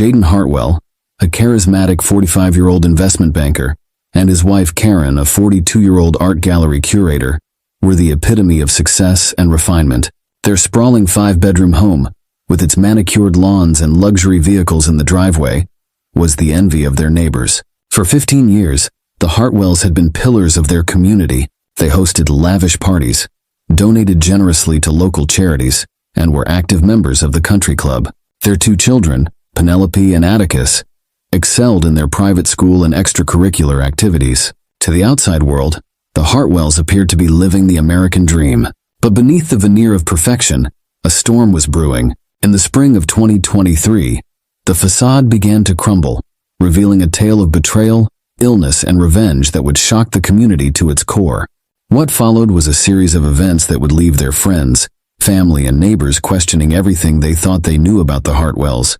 Jaden Hartwell, a charismatic 45-year-old investment banker, and his wife Karen, a 42-year-old art gallery curator, were the epitome of success and refinement. Their sprawling 5-bedroom home, with its manicured lawns and luxury vehicles in the driveway, was the envy of their neighbors. For 15 years, the Hartwells had been pillars of their community. They hosted lavish parties, donated generously to local charities, and were active members of the country club. Their 2 children, Penelope and Atticus, excelled in their private school and extracurricular activities. To the outside world, the Hartwells appeared to be living the American dream. But beneath the veneer of perfection, a storm was brewing. In the spring of 2023, the facade began to crumble, revealing a tale of betrayal, illness, and revenge that would shock the community to its core. What followed was a series of events that would leave their friends, family, and neighbors questioning everything they thought they knew about the Hartwells.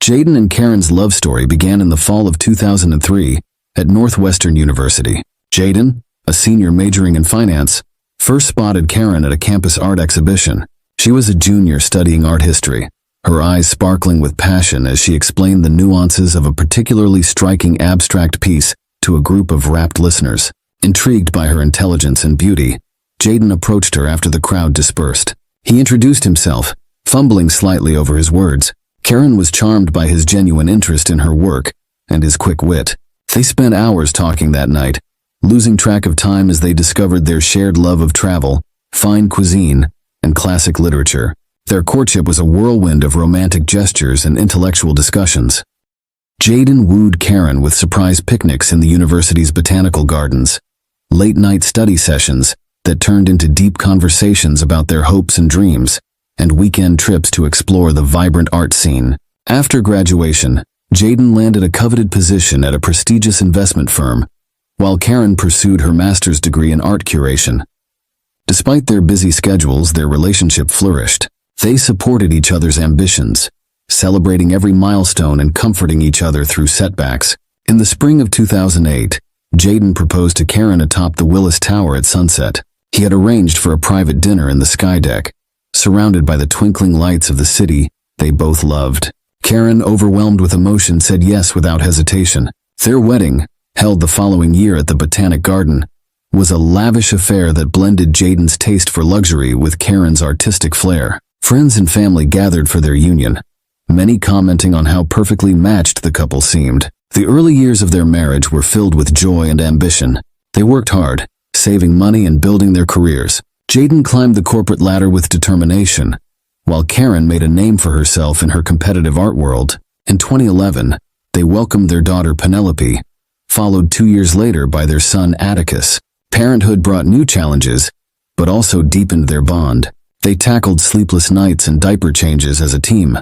Jaden and Karen's love story began in the fall of 2003 at Northwestern University. Jaden, a senior majoring in finance, first spotted Karen at a campus art exhibition. She was a junior studying art history, her eyes sparkling with passion as she explained the nuances of a particularly striking abstract piece to a group of rapt listeners. Intrigued by her intelligence and beauty, Jaden approached her after the crowd dispersed. He introduced himself, fumbling slightly over his words. Karen was charmed by his genuine interest in her work and his quick wit. They spent hours talking that night, losing track of time as they discovered their shared love of travel, fine cuisine, and classic literature. Their courtship was a whirlwind of romantic gestures and intellectual discussions. Jaden wooed Karen with surprise picnics in the university's botanical gardens, late-night study sessions that turned into deep conversations about their hopes and dreams, and weekend trips to explore the vibrant art scene. After graduation, Jaden landed a coveted position at a prestigious investment firm, while Karen pursued her master's degree in art curation. Despite their busy schedules, their relationship flourished. They supported each other's ambitions, celebrating every milestone and comforting each other through setbacks. In the spring of 2008, Jaden proposed to Karen atop the Willis Tower at sunset. He had arranged for a private dinner in the sky deck, surrounded by the twinkling lights of the city they both loved. Karen, overwhelmed with emotion, said yes without hesitation. Their wedding, held the following year at the Botanic Garden, was a lavish affair that blended Jaden's taste for luxury with Karen's artistic flair. Friends and family gathered for their union, many commenting on how perfectly matched the couple seemed. The early years of their marriage were filled with joy and ambition. They worked hard, saving money and building their careers. Jaden climbed the corporate ladder with determination, while Karen made a name for herself in her competitive art world. In 2011, they welcomed their daughter Penelope, followed 2 years later by their son Atticus. Parenthood brought new challenges, but also deepened their bond. They tackled sleepless nights and diaper changes as a team,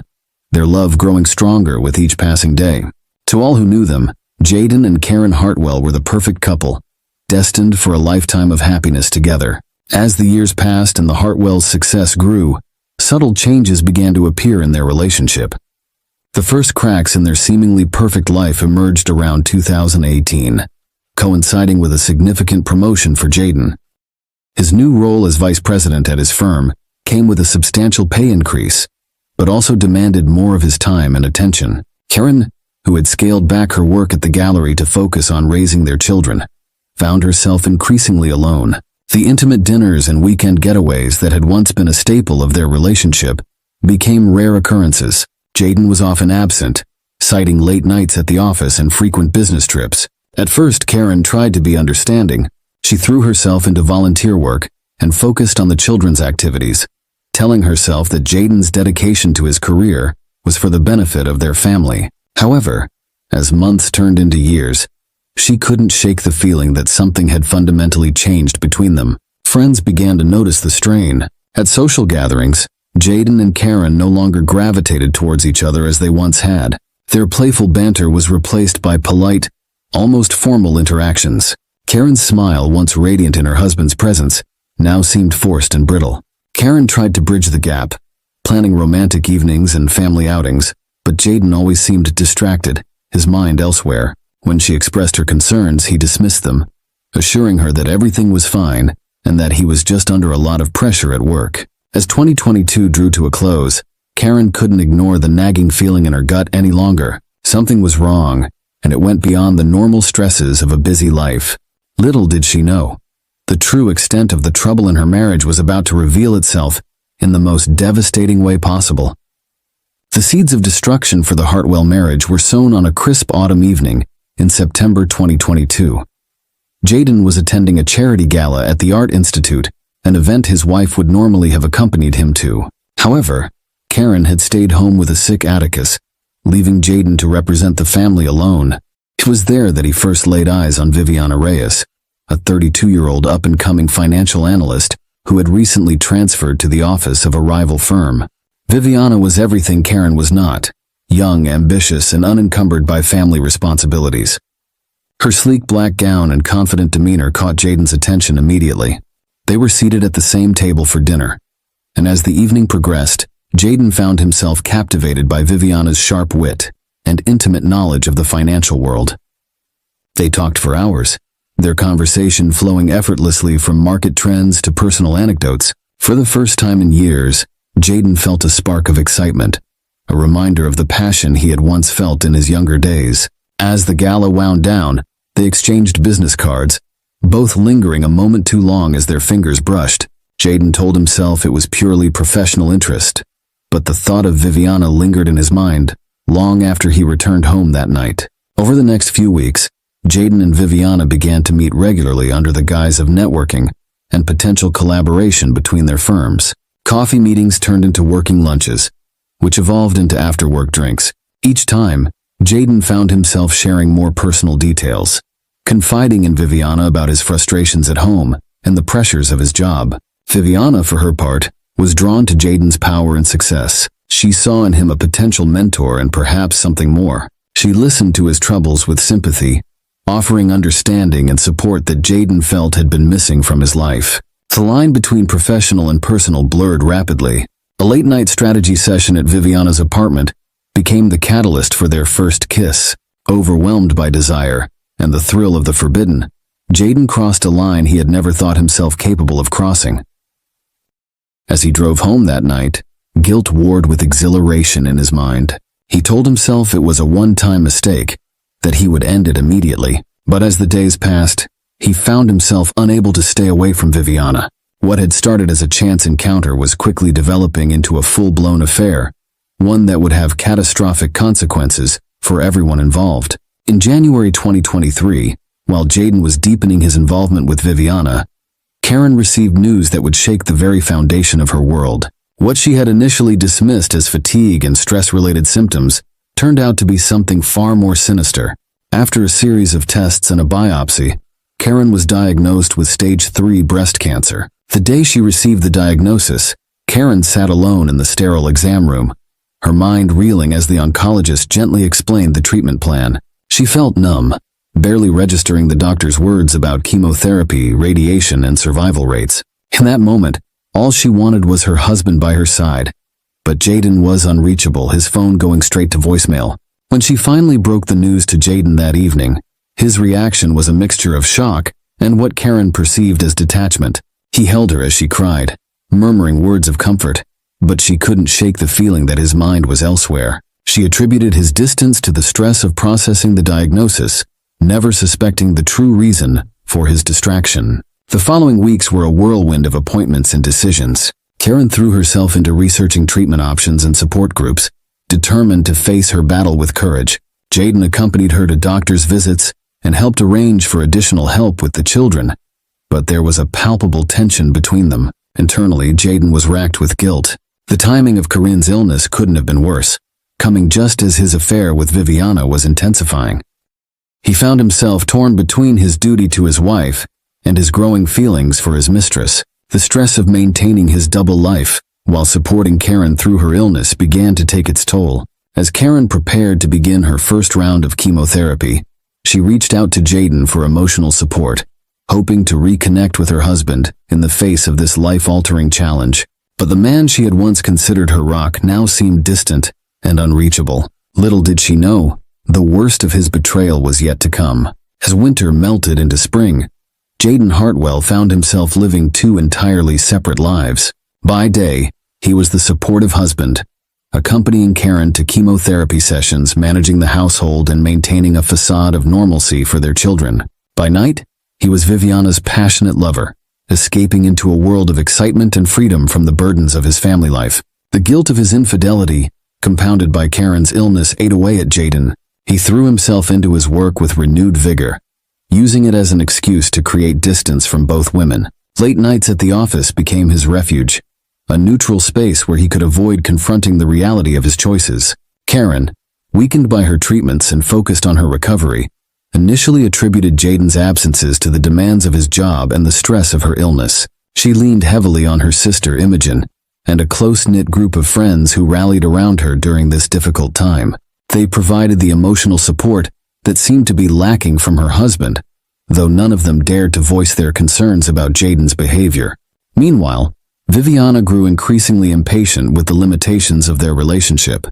their love growing stronger with each passing day. To all who knew them, Jaden and Karen Hartwell were the perfect couple, destined for a lifetime of happiness together. As the years passed and the Hartwells' success grew, subtle changes began to appear in their relationship. The first cracks in their seemingly perfect life emerged around 2018, coinciding with a significant promotion for Jaden. His new role as vice president at his firm came with a substantial pay increase, but also demanded more of his time and attention. Karen, who had scaled back her work at the gallery to focus on raising their children, found herself increasingly alone. The intimate dinners and weekend getaways that had once been a staple of their relationship became rare occurrences. Jaden was often absent, citing late nights at the office and frequent business trips. At first, Karen tried to be understanding. She threw herself into volunteer work and focused on the children's activities, telling herself that Jaden's dedication to his career was for the benefit of their family. However, as months turned into years, she couldn't shake the feeling that something had fundamentally changed between them. Friends began to notice the strain. At social gatherings, Jaden and Karen no longer gravitated towards each other as they once had. Their playful banter was replaced by polite, almost formal interactions. Karen's smile, once radiant in her husband's presence, now seemed forced and brittle. Karen tried to bridge the gap, planning romantic evenings and family outings, but Jaden always seemed distracted, his mind elsewhere. When she expressed her concerns, he dismissed them, assuring her that everything was fine and that he was just under a lot of pressure at work. As 2022 drew to a close, Karen couldn't ignore the nagging feeling in her gut any longer. Something was wrong, and it went beyond the normal stresses of a busy life. Little did she know, the true extent of the trouble in her marriage was about to reveal itself in the most devastating way possible. The seeds of destruction for the Hartwell marriage were sown on a crisp autumn evening in September 2022. Jaden was attending a charity gala at the Art Institute, an event his wife would normally have accompanied him to. However, Karen had stayed home with a sick Atticus, leaving Jaden to represent the family alone. It was there that he first laid eyes on Viviana Reyes, a 32-year-old up-and-coming financial analyst who had recently transferred to the office of a rival firm. Viviana was everything Karen was not: young, ambitious, and unencumbered by family responsibilities. Her sleek black gown and confident demeanor caught Jaden's attention immediately. They were seated at the same table for dinner, and as the evening progressed, Jaden found himself captivated by Viviana's sharp wit and intimate knowledge of the financial world. They talked for hours, their conversation flowing effortlessly from market trends to personal anecdotes. For the first time in years, Jaden felt a spark of excitement, a reminder of the passion he had once felt in his younger days. As the gala wound down, they exchanged business cards, both lingering a moment too long as their fingers brushed. Jaden told himself it was purely professional interest, but the thought of Viviana lingered in his mind long after he returned home that night. Over the next few weeks, Jaden and Viviana began to meet regularly under the guise of networking and potential collaboration between their firms. Coffee meetings turned into working lunches, which evolved into after-work drinks. Each time, Jaden found himself sharing more personal details, confiding in Viviana about his frustrations at home and the pressures of his job. Viviana, for her part, was drawn to Jaden's power and success. She saw in him a potential mentor and perhaps something more. She listened to his troubles with sympathy, offering understanding and support that Jaden felt had been missing from his life. The line between professional and personal blurred rapidly. A late-night strategy session at Viviana's apartment became the catalyst for their first kiss. Overwhelmed by desire and the thrill of the forbidden, Jaden crossed a line he had never thought himself capable of crossing. As he drove home that night, guilt warred with exhilaration in his mind. He told himself it was a one-time mistake, that he would end it immediately. But as the days passed, he found himself unable to stay away from Viviana. What had started as a chance encounter was quickly developing into a full-blown affair, one that would have catastrophic consequences for everyone involved. In January 2023, while Jaden was deepening his involvement with Viviana, Karen received news that would shake the very foundation of her world. What she had initially dismissed as fatigue and stress-related symptoms turned out to be something far more sinister. After a series of tests and a biopsy, Karen was diagnosed with stage 3 breast cancer. The day she received the diagnosis, Karen sat alone in the sterile exam room, her mind reeling as the oncologist gently explained the treatment plan. She felt numb, barely registering the doctor's words about chemotherapy, radiation, and survival rates. In that moment, all she wanted was her husband by her side. But Jaden was unreachable, his phone going straight to voicemail. When she finally broke the news to Jaden that evening, his reaction was a mixture of shock and what Karen perceived as detachment. He held her as she cried, murmuring words of comfort, but she couldn't shake the feeling that his mind was elsewhere. She attributed his distance to the stress of processing the diagnosis, never suspecting the true reason for his distraction. The following weeks were a whirlwind of appointments and decisions. Karen threw herself into researching treatment options and support groups, determined to face her battle with courage. Jaden accompanied her to doctor's visits and helped arrange for additional help with the children, but there was a palpable tension between them. Internally, Jaden was racked with guilt. The timing of Corinne's illness couldn't have been worse, coming just as his affair with Viviana was intensifying. He found himself torn between his duty to his wife and his growing feelings for his mistress. The stress of maintaining his double life while supporting Karen through her illness began to take its toll. As Karen prepared to begin her first round of chemotherapy, she reached out to Jaden for emotional support, hoping to reconnect with her husband in the face of this life-altering challenge. But the man she had once considered her rock now seemed distant and unreachable. Little did she know, the worst of his betrayal was yet to come. As winter melted into spring, Jaden Hartwell found himself living two entirely separate lives. By day, he was the supportive husband, accompanying Karen to chemotherapy sessions, managing the household and maintaining a facade of normalcy for their children. By night, he was Viviana's passionate lover, escaping into a world of excitement and freedom from the burdens of his family life. The guilt of his infidelity, compounded by Karen's illness, ate away at Jaden. He threw himself into his work with renewed vigor, using it as an excuse to create distance from both women. Late nights at the office became his refuge, a neutral space where he could avoid confronting the reality of his choices. Karen, weakened by her treatments and focused on her recovery, initially attributed Jaden's absences to the demands of his job and the stress of her illness. She leaned heavily on her sister Imogen and a close-knit group of friends who rallied around her during this difficult time. They provided the emotional support that seemed to be lacking from her husband, though none of them dared to voice their concerns about Jaden's behavior. Meanwhile, Viviana grew increasingly impatient with the limitations of their relationship.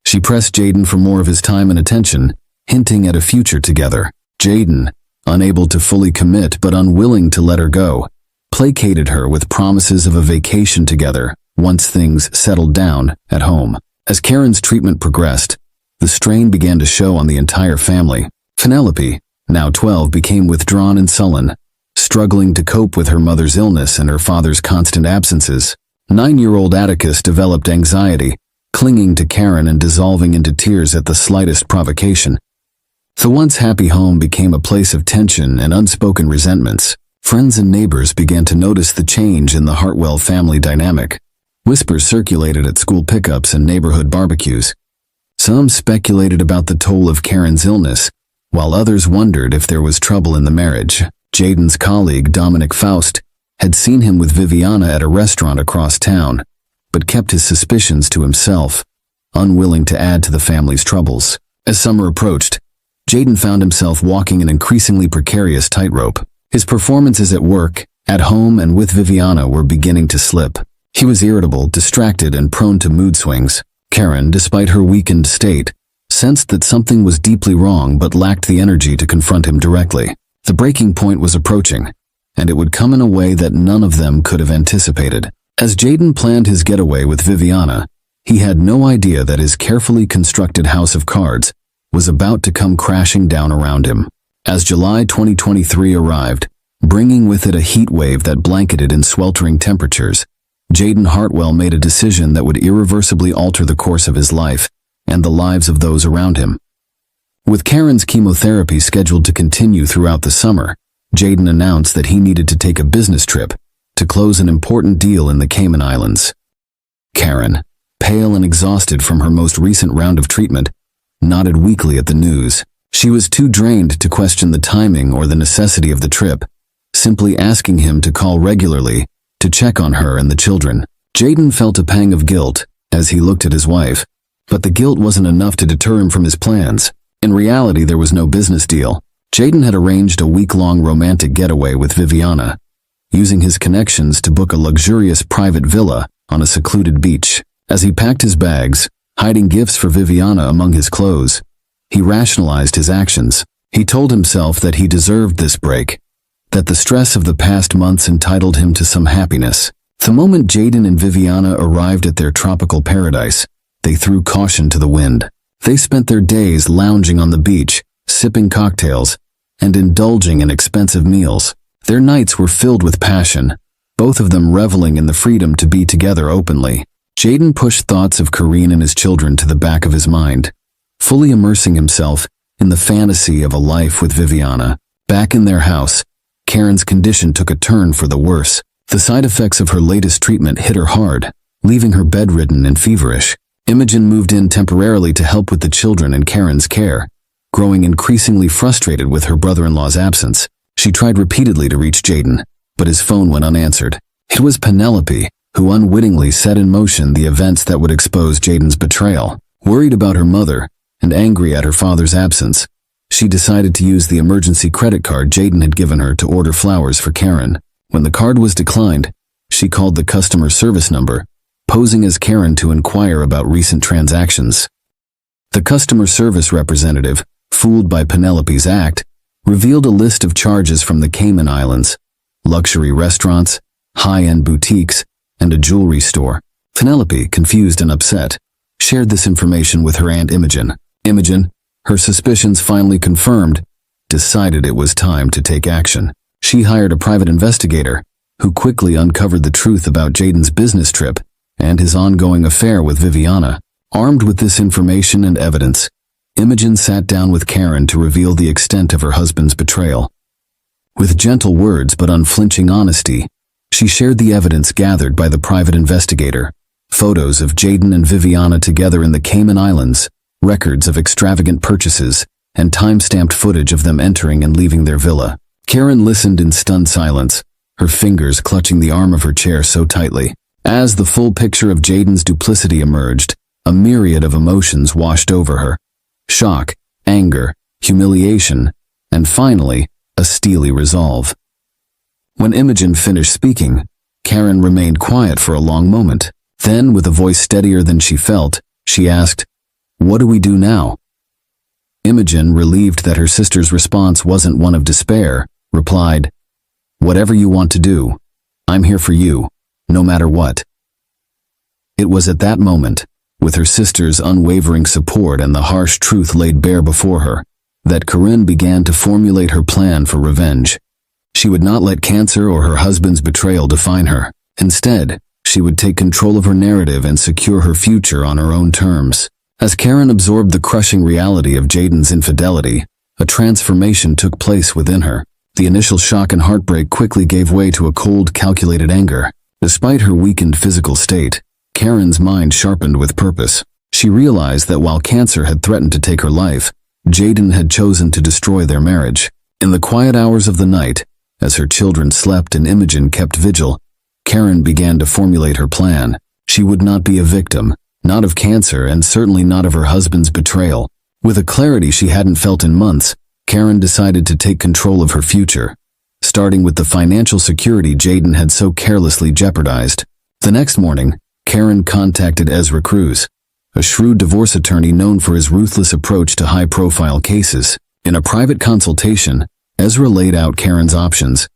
She pressed Jaden for more of his time and attention, hinting at a future together. Jaden, unable to fully commit but unwilling to let her go, placated her with promises of a vacation together once things settled down at home. As Karen's treatment progressed, the strain began to show on the entire family. Penelope, now 12, became withdrawn and sullen, struggling to cope with her mother's illness and her father's constant absences. 9-year-old Atticus developed anxiety, clinging to Karen and dissolving into tears at the slightest provocation. The once happy home became a place of tension and unspoken resentments. Friends and neighbors began to notice the change in the Hartwell family dynamic. Whispers circulated at school pickups and neighborhood barbecues. Some speculated about the toll of Karen's illness, while others wondered if there was trouble in the marriage. Jaden's colleague, Dominic Faust, had seen him with Viviana at a restaurant across town, but kept his suspicions to himself, unwilling to add to the family's troubles. As summer approached, Jaden found himself walking an increasingly precarious tightrope. His performances at work, at home, and with Viviana were beginning to slip. He was irritable, distracted, and prone to mood swings. Karen, despite her weakened state, sensed that something was deeply wrong but lacked the energy to confront him directly. The breaking point was approaching, and it would come in a way that none of them could have anticipated. As Jaden planned his getaway with Viviana, he had no idea that his carefully constructed house of cards was about to come crashing down around him. As July 2023 arrived, bringing with it a heat wave that blanketed in sweltering temperatures, Jaden Hartwell made a decision that would irreversibly alter the course of his life and the lives of those around him. With Karen's chemotherapy scheduled to continue throughout the summer, Jaden announced that he needed to take a business trip to close an important deal in the Cayman Islands. Karen, pale and exhausted from her most recent round of treatment, nodded weakly at the news. She was too drained to question the timing or the necessity of the trip, simply asking him to call regularly to check on her and the children. Jaden felt a pang of guilt as he looked at his wife, but the guilt wasn't enough to deter him from his plans. In reality, there was no business deal. Jaden had arranged a week-long romantic getaway with Viviana, using his connections to book a luxurious private villa on a secluded beach. As he packed his bags, hiding gifts for Viviana among his clothes, he rationalized his actions. He told himself that he deserved this break, that the stress of the past months entitled him to some happiness. The moment Jaden and Viviana arrived at their tropical paradise, they threw caution to the wind. They spent their days lounging on the beach, sipping cocktails, and indulging in expensive meals. Their nights were filled with passion, both of them reveling in the freedom to be together openly. Jaden pushed thoughts of Karine and his children to the back of his mind, fully immersing himself in the fantasy of a life with Viviana. Back in their house, Karen's condition took a turn for the worse. The side effects of her latest treatment hit her hard, leaving her bedridden and feverish. Imogen moved in temporarily to help with the children and Karen's care, growing increasingly frustrated with her brother-in-law's absence. She tried repeatedly to reach Jaden, but his phone went unanswered. It was Penelope, who unwittingly set in motion the events that would expose Jaden's betrayal. Worried about her mother and angry at her father's absence, she decided to use the emergency credit card Jaden had given her to order flowers for Karen. When the card was declined, she called the customer service number, posing as Karen to inquire about recent transactions. The customer service representative, fooled by Penelope's act, revealed a list of charges from the Cayman Islands: luxury restaurants, high-end boutiques, and a jewelry store. Penelope, confused and upset, shared this information with her Aunt Imogen. Imogen, her suspicions finally confirmed, decided it was time to take action. She hired a private investigator, who quickly uncovered the truth about Jaden's business trip and his ongoing affair with Viviana. Armed with this information and evidence, Imogen sat down with Karen to reveal the extent of her husband's betrayal. With gentle words but unflinching honesty, she shared the evidence gathered by the private investigator: photos of Jaden and Viviana together in the Cayman Islands, records of extravagant purchases, and time-stamped footage of them entering and leaving their villa. Karen listened in stunned silence, her fingers clutching the arm of her chair so tightly. As the full picture of Jaden's duplicity emerged, a myriad of emotions washed over her: shock, anger, humiliation, and finally, a steely resolve. When Imogen finished speaking, Karen remained quiet for a long moment. Then, with a voice steadier than she felt, she asked, "What do we do now?" Imogen, relieved that her sister's response wasn't one of despair, replied, "Whatever you want to do, I'm here for you, no matter what." It was at that moment, with her sister's unwavering support and the harsh truth laid bare before her, that Corinne began to formulate her plan for revenge. She would not let cancer or her husband's betrayal define her. Instead, she would take control of her narrative and secure her future on her own terms. As Karen absorbed the crushing reality of Jaden's infidelity, a transformation took place within her. The initial shock and heartbreak quickly gave way to a cold, calculated anger. Despite her weakened physical state, Karen's mind sharpened with purpose. She realized that while cancer had threatened to take her life, Jaden had chosen to destroy their marriage. In the quiet hours of the night, as her children slept and Imogen kept vigil, Karen began to formulate her plan. She would not be a victim, not of cancer and certainly not of her husband's betrayal. With a clarity she hadn't felt in months, Karen decided to take control of her future, starting with the financial security Jaden had so carelessly jeopardized. The next morning, Karen contacted Ezra Cruz, a shrewd divorce attorney known for his ruthless approach to high-profile cases. In a private consultation, Ezra laid out Karen's options,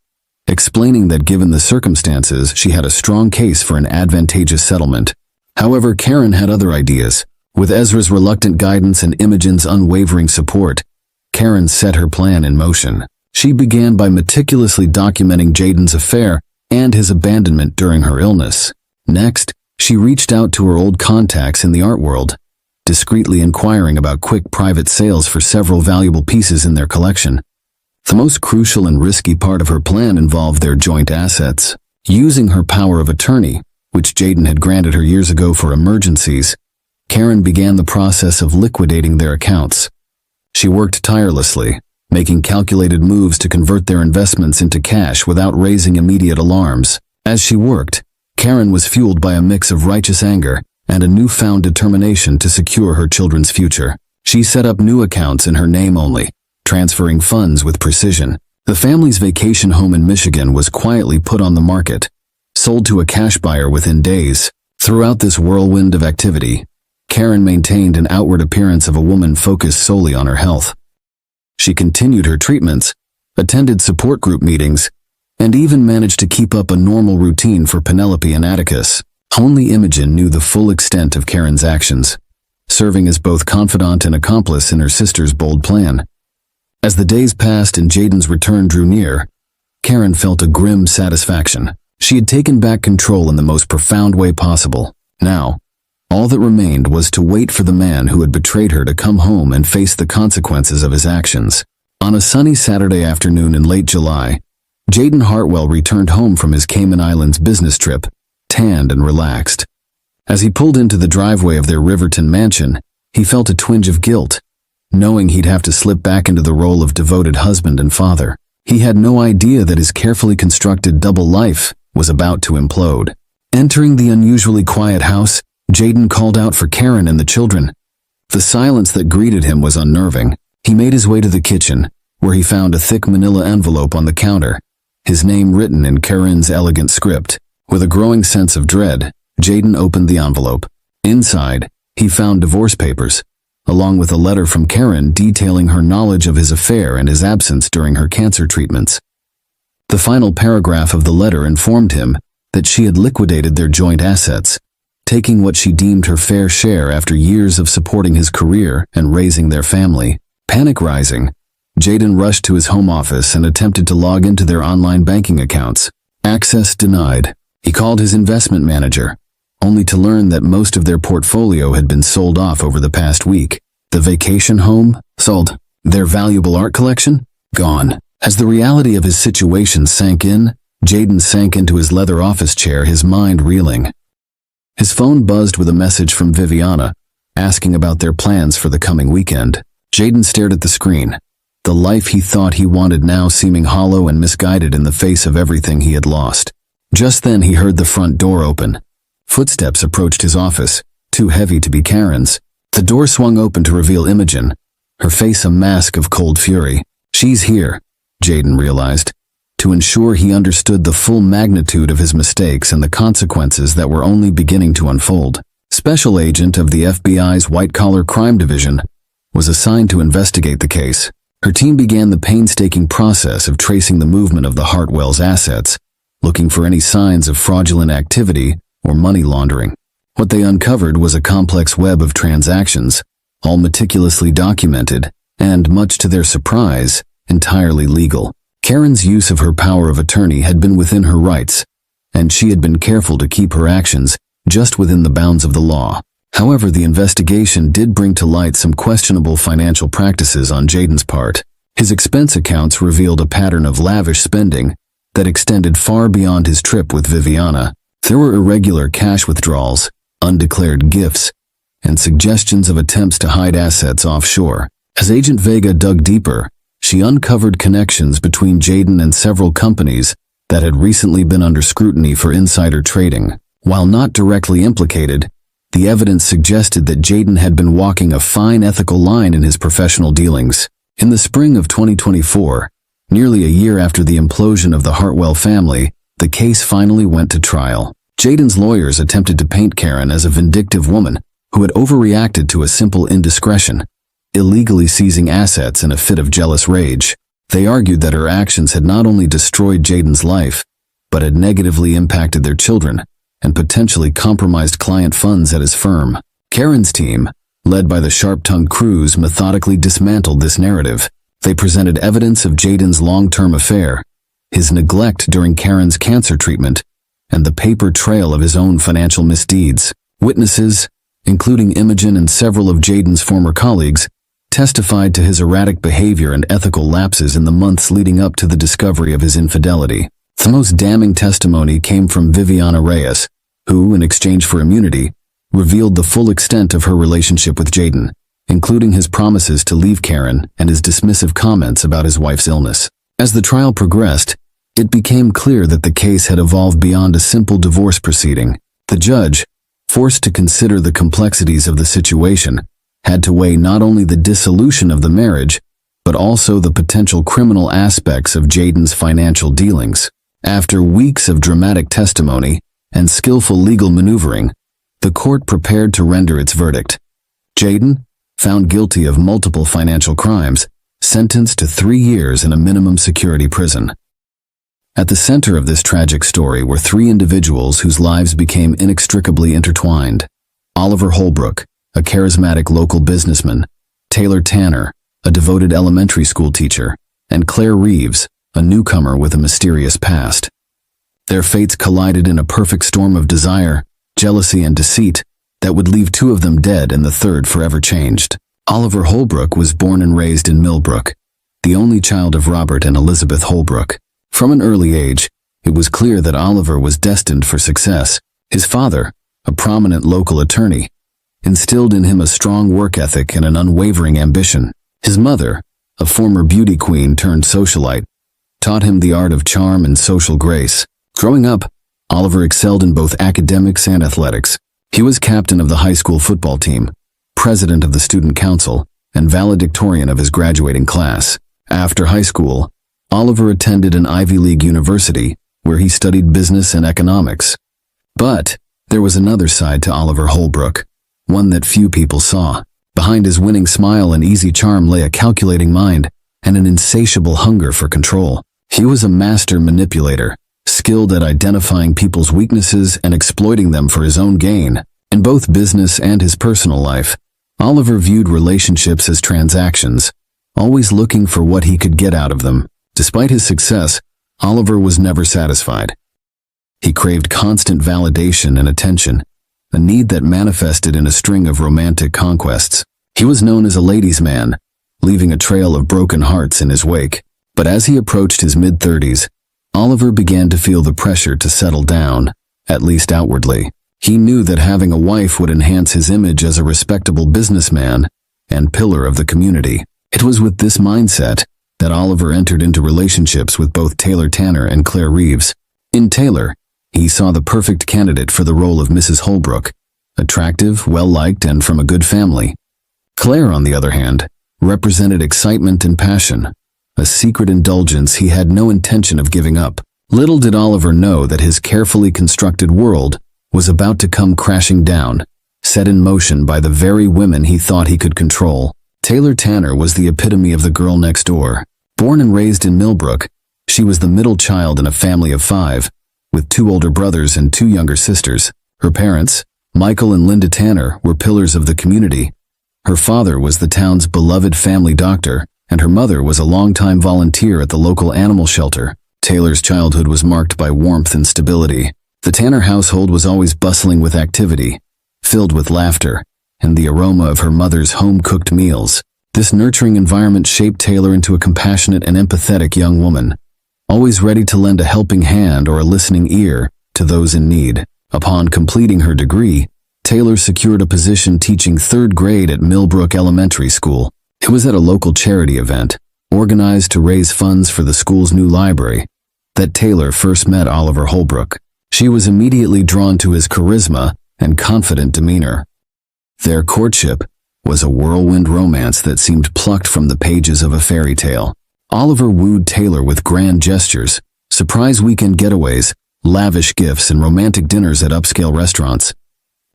explaining that given the circumstances, she had a strong case for an advantageous settlement. However, Karen had other ideas. With Ezra's reluctant guidance and Imogen's unwavering support, Karen set her plan in motion. She began by meticulously documenting Jaden's affair and his abandonment during her illness. Next, she reached out to her old contacts in the art world, discreetly inquiring about quick private sales for several valuable pieces in their collection. The most crucial and risky part of her plan involved their joint assets. Using her power of attorney, which Jaden had granted her years ago for emergencies, Karen began the process of liquidating their accounts. She worked tirelessly, making calculated moves to convert their investments into cash without raising immediate alarms. As she worked, Karen was fueled by a mix of righteous anger and a newfound determination to secure her children's future. She set up new accounts in her name only, transferring funds with precision. The family's vacation home in Michigan was quietly put on the market, sold to a cash buyer within days. Throughout this whirlwind of activity, Karen maintained an outward appearance of a woman focused solely on her health. She continued her treatments, attended support group meetings, and even managed to keep up a normal routine for Penelope and Atticus. Only Imogen knew the full extent of Karen's actions, serving as both confidant and accomplice in her sister's bold plan. As the days passed and Jaden's return drew near, Karen felt a grim satisfaction. She had taken back control in the most profound way possible. Now, all that remained was to wait for the man who had betrayed her to come home and face the consequences of his actions. On a sunny Saturday afternoon in late July, Jaden Hartwell returned home from his Cayman Islands business trip, tanned and relaxed. As he pulled into the driveway of their Riverton mansion, he felt a twinge of guilt, knowing he'd have to slip back into the role of devoted husband and father. He had no idea that his carefully constructed double life was about to implode. Entering the unusually quiet house, Jaden called out for Karen and the children. The silence that greeted him was unnerving. He made his way to the kitchen, where he found a thick manila envelope on the counter, his name written in Karen's elegant script. With a growing sense of dread, Jaden opened the envelope. Inside, he found divorce papers, along with a letter from Karen detailing her knowledge of his affair and his absence during her cancer treatments. The final paragraph of the letter informed him that she had liquidated their joint assets, taking what she deemed her fair share after years of supporting his career and raising their family. Panic rising, Jaden rushed to his home office and attempted to log into their online banking accounts. Access denied. He called his investment manager, only to learn that most of their portfolio had been sold off over the past week. The vacation home? Sold. Their valuable art collection? Gone. As the reality of his situation sank in, Jaden sank into his leather office chair, his mind reeling. His phone buzzed with a message from Viviana, asking about their plans for the coming weekend. Jaden stared at the screen, the life he thought he wanted now seeming hollow and misguided in the face of everything he had lost. Just then he heard the front door open. Footsteps approached his office, too heavy to be Karen's. The door swung open to reveal Imogen, her face a mask of cold fury. She's here, Jaden realized, to ensure he understood the full magnitude of his mistakes and the consequences that were only beginning to unfold. Special agent of the FBI's white-collar crime division was assigned to investigate the case. Her team began the painstaking process of tracing the movement of the Hartwell's assets, looking for any signs of fraudulent activity or money laundering. What they uncovered was a complex web of transactions, all meticulously documented, and, much to their surprise, entirely legal. Karen's use of her power of attorney had been within her rights, and she had been careful to keep her actions just within the bounds of the law. However, the investigation did bring to light some questionable financial practices on Jaden's part. His expense accounts revealed a pattern of lavish spending that extended far beyond his trip with Viviana. There were irregular cash withdrawals, undeclared gifts, and suggestions of attempts to hide assets offshore. As Agent Vega dug deeper, she uncovered connections between Jaden and several companies that had recently been under scrutiny for insider trading. While not directly implicated, the evidence suggested that Jaden had been walking a fine ethical line in his professional dealings. In the spring of 2024, nearly a year after the implosion of the Hartwell family, the case finally went to trial. Jaden's lawyers attempted to paint Karen as a vindictive woman who had overreacted to a simple indiscretion, illegally seizing assets in a fit of jealous rage. They argued that her actions had not only destroyed Jaden's life, but had negatively impacted their children and potentially compromised client funds at his firm. Karen's team, led by the sharp-tongued Cruz, methodically dismantled this narrative. They presented evidence of Jaden's long-term affair, his neglect during Karen's cancer treatment, and the paper trail of his own financial misdeeds. Witnesses, including Imogen and several of Jaden's former colleagues, testified to his erratic behavior and ethical lapses in the months leading up to the discovery of his infidelity. The most damning testimony came from Viviana Reyes, who, in exchange for immunity, revealed the full extent of her relationship with Jaden, including his promises to leave Karen and his dismissive comments about his wife's illness. As the trial progressed, it became clear that the case had evolved beyond a simple divorce proceeding. The judge, forced to consider the complexities of the situation, had to weigh not only the dissolution of the marriage, but also the potential criminal aspects of Jaden's financial dealings. After weeks of dramatic testimony and skillful legal maneuvering, the court prepared to render its verdict. Jaden, found guilty of multiple financial crimes, sentenced to 3 years in a minimum security prison. At the center of this tragic story were 3 individuals whose lives became inextricably intertwined. Oliver Holbrook, a charismatic local businessman, Taylor Tanner, a devoted elementary school teacher, and Claire Reeves, a newcomer with a mysterious past. Their fates collided in a perfect storm of desire, jealousy, and deceit that would leave 2 of them dead and the third forever changed. Oliver Holbrook was born and raised in Millbrook, the only child of Robert and Elizabeth Holbrook. From an early age, it was clear that Oliver was destined for success. His father, a prominent local attorney, instilled in him a strong work ethic and an unwavering ambition. His mother, a former beauty queen turned socialite, taught him the art of charm and social grace. Growing up, Oliver excelled in both academics and athletics. He was captain of the high school football team, president of the student council, and valedictorian of his graduating class. After high school, Oliver attended an Ivy League university where he studied business and economics. But there was another side to Oliver Holbrook, one that few people saw. Behind his winning smile and easy charm lay a calculating mind and an insatiable hunger for control. He was a master manipulator, skilled at identifying people's weaknesses and exploiting them for his own gain. In both business and his personal life, Oliver viewed relationships as transactions, always looking for what he could get out of them. Despite his success, Oliver was never satisfied. He craved constant validation and attention, a need that manifested in a string of romantic conquests. He was known as a ladies' man, leaving a trail of broken hearts in his wake. But as he approached his mid-30s, Oliver began to feel the pressure to settle down, at least outwardly. He knew that having a wife would enhance his image as a respectable businessman and pillar of the community. It was with this mindset that Oliver entered into relationships with both Taylor Tanner and Claire Reeves. In Taylor, he saw the perfect candidate for the role of Mrs. Holbrook, attractive, well-liked, and from a good family. Claire, on the other hand, represented excitement and passion, a secret indulgence he had no intention of giving up. Little did Oliver know that his carefully constructed world was about to come crashing down, set in motion by the very women he thought he could control. Taylor Tanner was the epitome of the girl next door. Born and raised in Millbrook, she was the middle child in a family of 5, with 2 older brothers and 2 younger sisters. Her parents, Michael and Linda Tanner, were pillars of the community. Her father was the town's beloved family doctor, and her mother was a longtime volunteer at the local animal shelter. Taylor's childhood was marked by warmth and stability. The Tanner household was always bustling with activity, filled with laughter, and the aroma of her mother's home-cooked meals. This nurturing environment shaped Taylor into a compassionate and empathetic young woman, always ready to lend a helping hand or a listening ear to those in need. Upon completing her degree, Taylor secured a position teaching 3rd grade at Millbrook Elementary School. It was at a local charity event, organized to raise funds for the school's new library, that Taylor first met Oliver Holbrook. She was immediately drawn to his charisma and confident demeanor. Their courtship was a whirlwind romance that seemed plucked from the pages of a fairy tale. Oliver wooed Taylor with grand gestures, surprise weekend getaways, lavish gifts, and romantic dinners at upscale restaurants.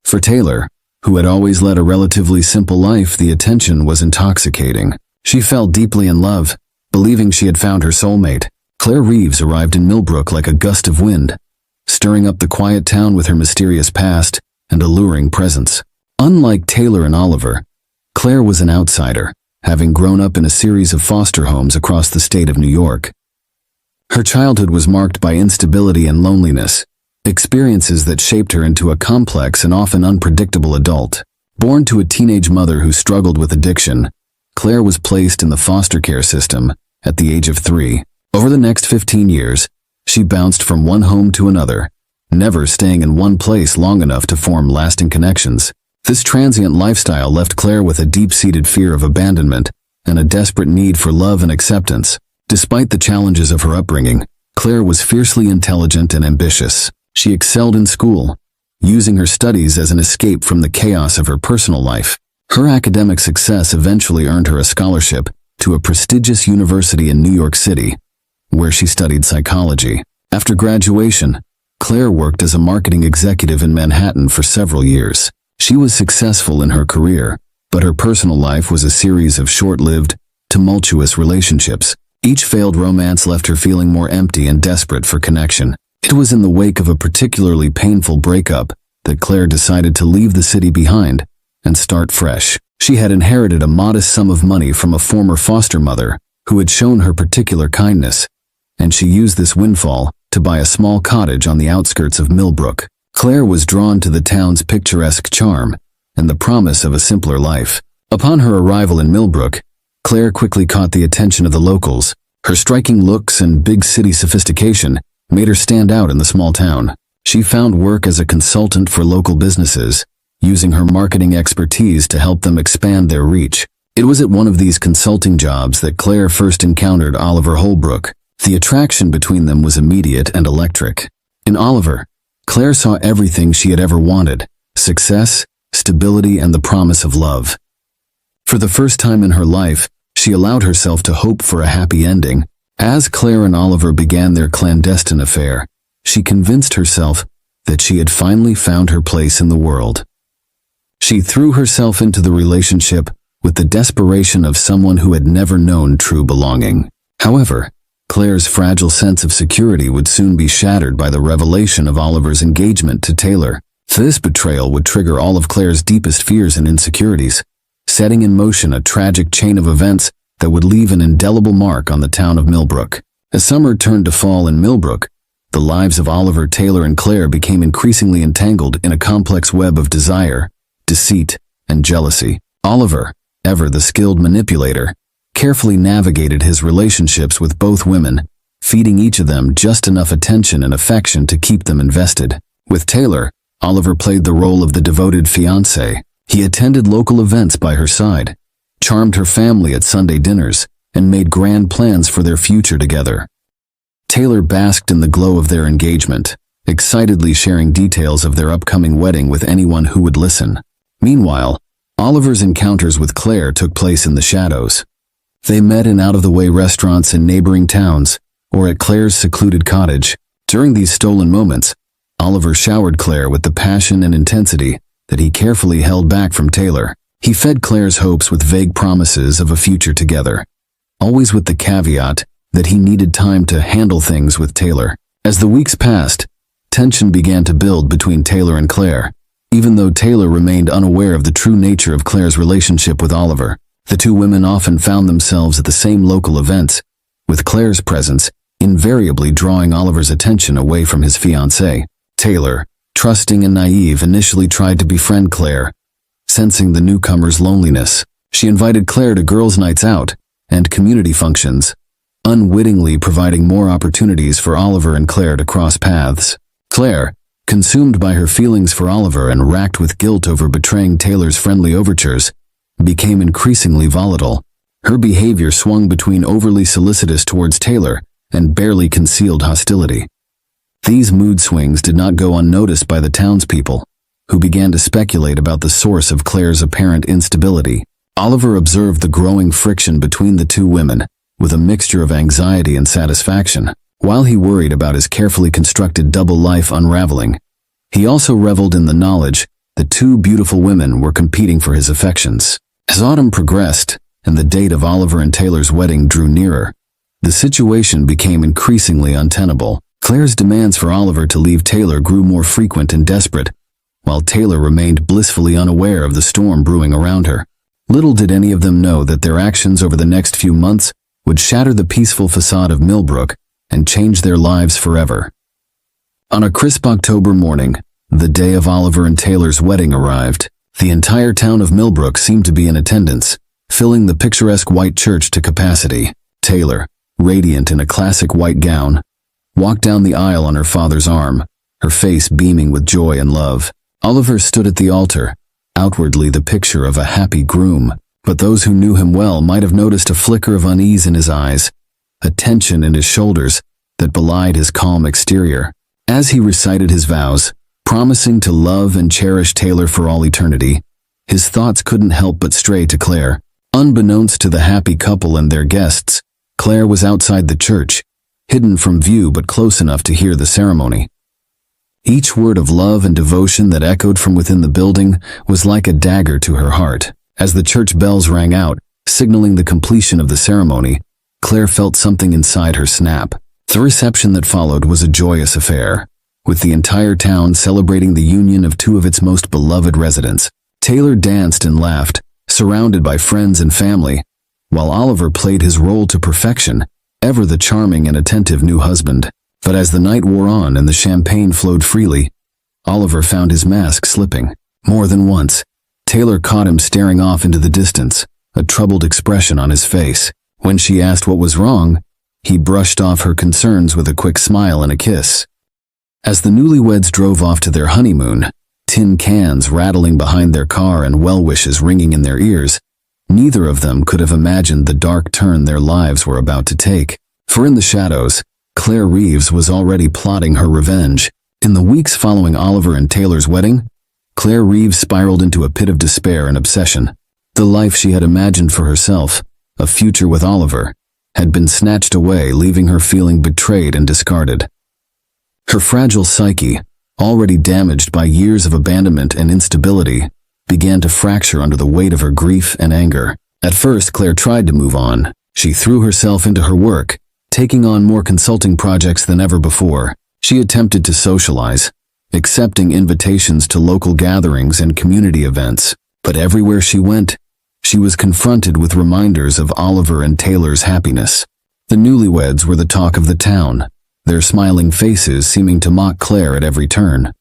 For Taylor, who had always led a relatively simple life, the attention was intoxicating. She fell deeply in love, believing she had found her soulmate. Claire Reeves arrived in Millbrook like a gust of wind, stirring up the quiet town with her mysterious past and alluring presence. Unlike Taylor and Oliver, Claire was an outsider, having grown up in a series of foster homes across the state of New York. Her childhood was marked by instability and loneliness, experiences that shaped her into a complex and often unpredictable adult. Born to a teenage mother who struggled with addiction, Claire was placed in the foster care system at the age of 3. Over the next 15 years, she bounced from one home to another, never staying in one place long enough to form lasting connections. This transient lifestyle left Claire with a deep-seated fear of abandonment and a desperate need for love and acceptance. Despite the challenges of her upbringing, Claire was fiercely intelligent and ambitious. She excelled in school, using her studies as an escape from the chaos of her personal life. Her academic success eventually earned her a scholarship to a prestigious university in New York City, where she studied psychology. After graduation, Claire worked as a marketing executive in Manhattan for several years. She was successful in her career, but her personal life was a series of short-lived, tumultuous relationships. Each failed romance left her feeling more empty and desperate for connection. It was in the wake of a particularly painful breakup that Claire decided to leave the city behind and start fresh. She had inherited a modest sum of money from a former foster mother who had shown her particular kindness, and she used this windfall to buy a small cottage on the outskirts of Millbrook. Claire was drawn to the town's picturesque charm and the promise of a simpler life. Upon her arrival in Millbrook, Claire quickly caught the attention of the locals. Her striking looks and big city sophistication made her stand out in the small town. She found work as a consultant for local businesses, using her marketing expertise to help them expand their reach. It was at one of these consulting jobs that Claire first encountered Oliver Holbrook. The attraction between them was immediate and electric. In Oliver, Claire saw everything she had ever wanted: success, stability, and the promise of love. For the first time in her life, she allowed herself to hope for a happy ending. As Claire and Oliver began their clandestine affair, she convinced herself that she had finally found her place in the world. She threw herself into the relationship with the desperation of someone who had never known true belonging. However, Claire's fragile sense of security would soon be shattered by the revelation of Oliver's engagement to Taylor. This betrayal would trigger all of Claire's deepest fears and insecurities, setting in motion a tragic chain of events that would leave an indelible mark on the town of Millbrook. As summer turned to fall in Millbrook, the lives of Oliver, Taylor, and Claire became increasingly entangled in a complex web of desire, deceit, and jealousy. Oliver, ever the skilled manipulator, carefully navigated his relationships with both women, feeding each of them just enough attention and affection to keep them invested. With Taylor, Oliver played the role of the devoted fiancé. He attended local events by her side, charmed her family at Sunday dinners, and made grand plans for their future together. Taylor basked in the glow of their engagement, excitedly sharing details of their upcoming wedding with anyone who would listen. Meanwhile, Oliver's encounters with Claire took place in the shadows. They met in out-of-the-way restaurants in neighboring towns, or at Claire's secluded cottage. During these stolen moments, Oliver showered Claire with the passion and intensity that he carefully held back from Taylor. He fed Claire's hopes with vague promises of a future together, always with the caveat that he needed time to handle things with Taylor. As the weeks passed, tension began to build between Taylor and Claire. Even though Taylor remained unaware of the true nature of Claire's relationship with Oliver, the two women often found themselves at the same local events, with Claire's presence invariably drawing Oliver's attention away from his fiancée. Taylor, trusting and naive, initially tried to befriend Claire. Sensing the newcomer's loneliness, she invited Claire to girls' nights out and community functions, unwittingly providing more opportunities for Oliver and Claire to cross paths. Claire, consumed by her feelings for Oliver and racked with guilt over betraying Taylor's friendly overtures, became increasingly volatile. Her behavior swung between overly solicitous towards Taylor and barely concealed hostility. These mood swings did not go unnoticed by the townspeople, who began to speculate about the source of Claire's apparent instability. Oliver observed the growing friction between the two women, with a mixture of anxiety and satisfaction. While he worried about his carefully constructed double life unraveling, he also reveled in the knowledge that two beautiful women were competing for his affections. As autumn progressed and the date of Oliver and Taylor's wedding drew nearer, the situation became increasingly untenable. Claire's demands for Oliver to leave Taylor grew more frequent and desperate, while Taylor remained blissfully unaware of the storm brewing around her. Little did any of them know that their actions over the next few months would shatter the peaceful facade of Millbrook and change their lives forever. On a crisp October morning, the day of Oliver and Taylor's wedding arrived. The entire town of Millbrook seemed to be in attendance, filling the picturesque white church to capacity. Taylor, radiant in a classic white gown, walked down the aisle on her father's arm, her face beaming with joy and love. Oliver stood at the altar, outwardly the picture of a happy groom, but those who knew him well might have noticed a flicker of unease in his eyes, a tension in his shoulders that belied his calm exterior. As he recited his vows, promising to love and cherish Taylor for all eternity, his thoughts couldn't help but stray to Claire. Unbeknownst to the happy couple and their guests, Claire was outside the church, hidden from view but close enough to hear the ceremony. Each word of love and devotion that echoed from within the building was like a dagger to her heart. As the church bells rang out, signaling the completion of the ceremony, Claire felt something inside her snap. The reception that followed was a joyous affair, with the entire town celebrating the union of two of its most beloved residents. Taylor danced and laughed, surrounded by friends and family, while Oliver played his role to perfection, ever the charming and attentive new husband. But as the night wore on and the champagne flowed freely, Oliver found his mask slipping. More than once, Taylor caught him staring off into the distance, a troubled expression on his face. When she asked what was wrong, he brushed off her concerns with a quick smile and a kiss. As the newlyweds drove off to their honeymoon, tin cans rattling behind their car and well wishes ringing in their ears, neither of them could have imagined the dark turn their lives were about to take. For in the shadows, Claire Reeves was already plotting her revenge. In the weeks following Oliver and Taylor's wedding, Claire Reeves spiraled into a pit of despair and obsession. The life she had imagined for herself, a future with Oliver, had been snatched away, leaving her feeling betrayed and discarded. Her fragile psyche, already damaged by years of abandonment and instability, began to fracture under the weight of her grief and anger. At first, Claire tried to move on. She threw herself into her work, taking on more consulting projects than ever before. She attempted to socialize, accepting invitations to local gatherings and community events. But everywhere she went, she was confronted with reminders of Oliver and Taylor's happiness. The newlyweds were the talk of the town, their smiling faces seeming to mock Claire at every turn.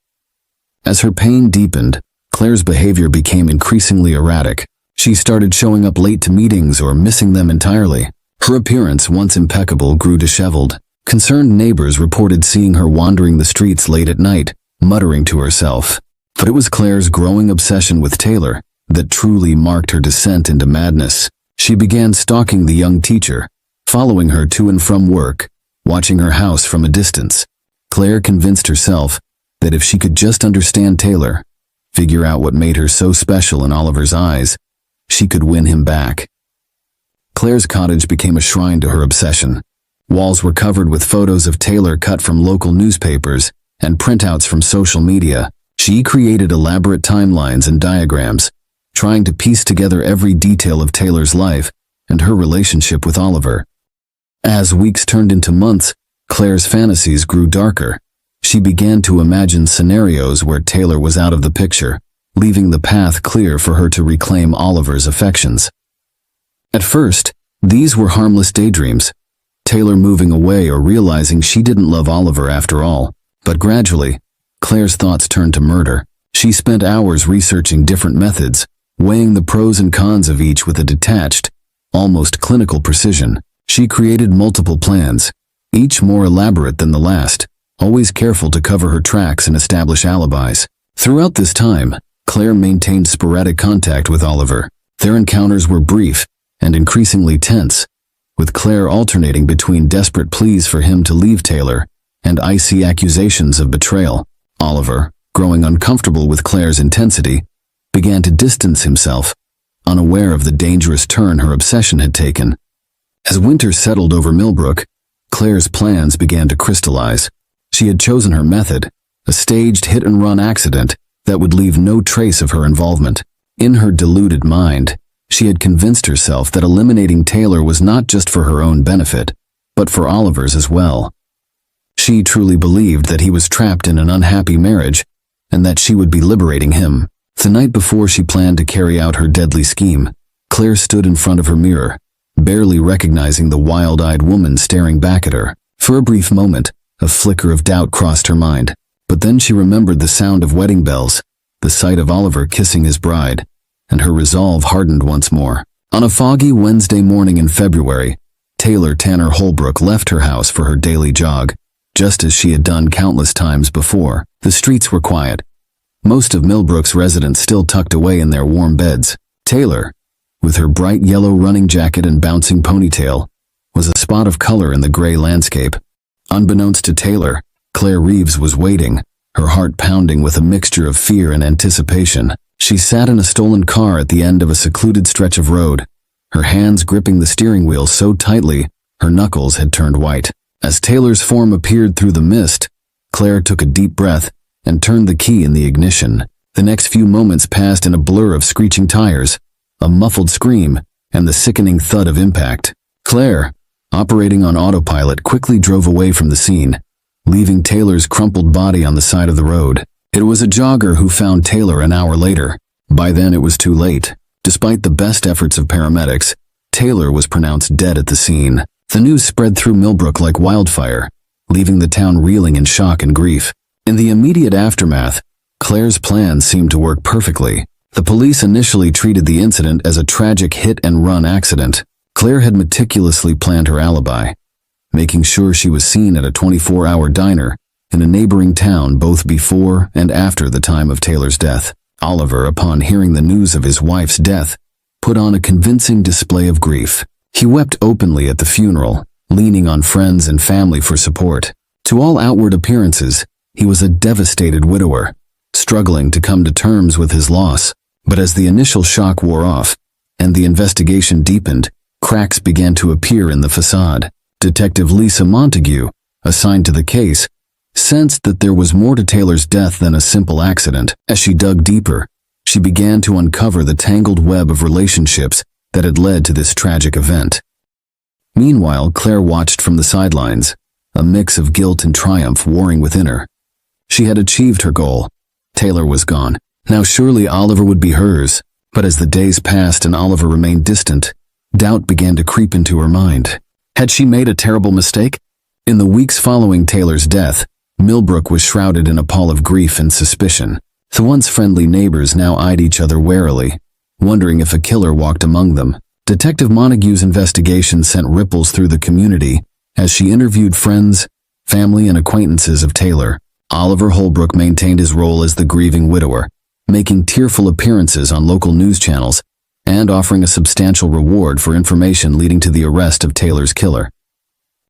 As her pain deepened, Claire's behavior became increasingly erratic. She started showing up late to meetings or missing them entirely. Her appearance, once impeccable, grew disheveled. Concerned neighbors reported seeing her wandering the streets late at night, muttering to herself. But it was Claire's growing obsession with Taylor that truly marked her descent into madness. She began stalking the young teacher, following her to and from work, watching her house from a distance. Claire convinced herself that if she could just understand Taylor, figure out what made her so special in Oliver's eyes, she could win him back. Claire's cottage became a shrine to her obsession. Walls were covered with photos of Taylor cut from local newspapers and printouts from social media. She created elaborate timelines and diagrams, trying to piece together every detail of Taylor's life and her relationship with Oliver. As weeks turned into months, Claire's fantasies grew darker. She began to imagine scenarios where Taylor was out of the picture, leaving the path clear for her to reclaim Oliver's affections. At first, these were harmless daydreams, Taylor moving away or realizing she didn't love Oliver after all. But gradually, Claire's thoughts turned to murder. She spent hours researching different methods, weighing the pros and cons of each with a detached, almost clinical precision. She created multiple plans, each more elaborate than the last, always careful to cover her tracks and establish alibis. Throughout this time, Claire maintained sporadic contact with Oliver. Their encounters were brief and increasingly tense, with Claire alternating between desperate pleas for him to leave Taylor and icy accusations of betrayal. Oliver, growing uncomfortable with Claire's intensity, began to distance himself, unaware of the dangerous turn her obsession had taken. As winter settled over Millbrook, Claire's plans began to crystallize. She had chosen her method, a staged hit-and-run accident that would leave no trace of her involvement. In her deluded mind, she had convinced herself that eliminating Taylor was not just for her own benefit, but for Oliver's as well. She truly believed that he was trapped in an unhappy marriage, and that she would be liberating him. The night before she planned to carry out her deadly scheme, Claire stood in front of her mirror, barely recognizing the wild-eyed woman staring back at her. For a brief moment, a flicker of doubt crossed her mind, but then she remembered the sound of wedding bells, the sight of Oliver kissing his bride, and her resolve hardened once more. On a foggy Wednesday morning in February, Taylor Tanner Holbrook left her house for her daily jog. Just as she had done countless times before, the streets were quiet. Most of Millbrook's residents still tucked away in their warm beds. Taylor, with her bright yellow running jacket and bouncing ponytail, was a spot of color in the gray landscape. Unbeknownst to Taylor, Claire Reeves was waiting, her heart pounding with a mixture of fear and anticipation. She sat in a stolen car at the end of a secluded stretch of road, her hands gripping the steering wheel so tightly her knuckles had turned white. As Taylor's form appeared through the mist, Claire took a deep breath and turned the key in the ignition. The next few moments passed in a blur of screeching tires, a muffled scream, and the sickening thud of impact. Claire, operating on autopilot, quickly drove away from the scene, leaving Taylor's crumpled body on the side of the road. It was a jogger who found Taylor an hour later. By then it was too late. Despite the best efforts of paramedics, Taylor was pronounced dead at the scene. The news spread through Millbrook like wildfire, leaving the town reeling in shock and grief. In the immediate aftermath, Claire's plan seemed to work perfectly. The police initially treated the incident as a tragic hit-and-run accident. Claire had meticulously planned her alibi, making sure she was seen at a 24-hour diner in a neighboring town both before and after the time of Taylor's death. Oliver, upon hearing the news of his wife's death, put on a convincing display of grief. He wept openly at the funeral, leaning on friends and family for support. To all outward appearances, he was a devastated widower, struggling to come to terms with his loss. But as the initial shock wore off, and the investigation deepened, cracks began to appear in the facade. Detective Lisa Montague, assigned to the case, sensed that there was more to Taylor's death than a simple accident. As she dug deeper, she began to uncover the tangled web of relationships that had led to this tragic event. Meanwhile, Claire watched from the sidelines, a mix of guilt and triumph warring within her. She had achieved her goal. Taylor was gone. Now surely Oliver would be hers. But as the days passed and Oliver remained distant, doubt began to creep into her mind. Had she made a terrible mistake? In the weeks following Taylor's death, Millbrook was shrouded in a pall of grief and suspicion. The once friendly neighbors now eyed each other warily, wondering if a killer walked among them. Detective Montague's investigation sent ripples through the community as she interviewed friends, family, and acquaintances of Taylor. Oliver Holbrook maintained his role as the grieving widower, making tearful appearances on local news channels and offering a substantial reward for information leading to the arrest of Taylor's killer.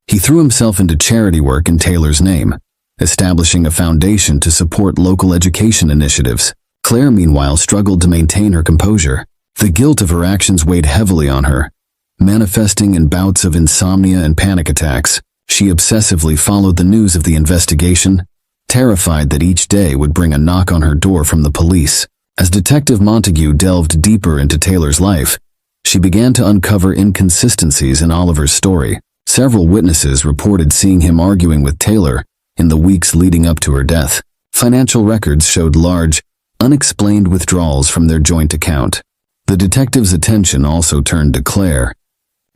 He threw himself into charity work in Taylor's name, establishing a foundation to support local education initiatives. Claire, meanwhile, struggled to maintain her composure. The guilt of her actions weighed heavily on her, manifesting in bouts of insomnia and panic attacks. She obsessively followed the news of the investigation, terrified that each day would bring a knock on her door from the police. As Detective Montague delved deeper into Taylor's life, she began to uncover inconsistencies in Oliver's story. Several witnesses reported seeing him arguing with Taylor in the weeks leading up to her death. Financial records showed large, unexplained withdrawals from their joint account. The detective's attention also turned to Claire.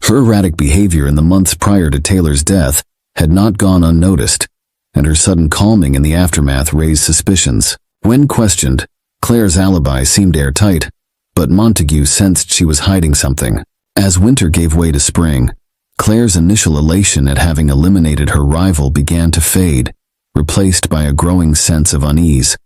Her erratic behavior in the months prior to Taylor's death had not gone unnoticed, and her sudden calming in the aftermath raised suspicions. When questioned, Claire's alibi seemed airtight, but Montague sensed she was hiding something. As winter gave way to spring, Claire's initial elation at having eliminated her rival began to fade, replaced by a growing sense of unease.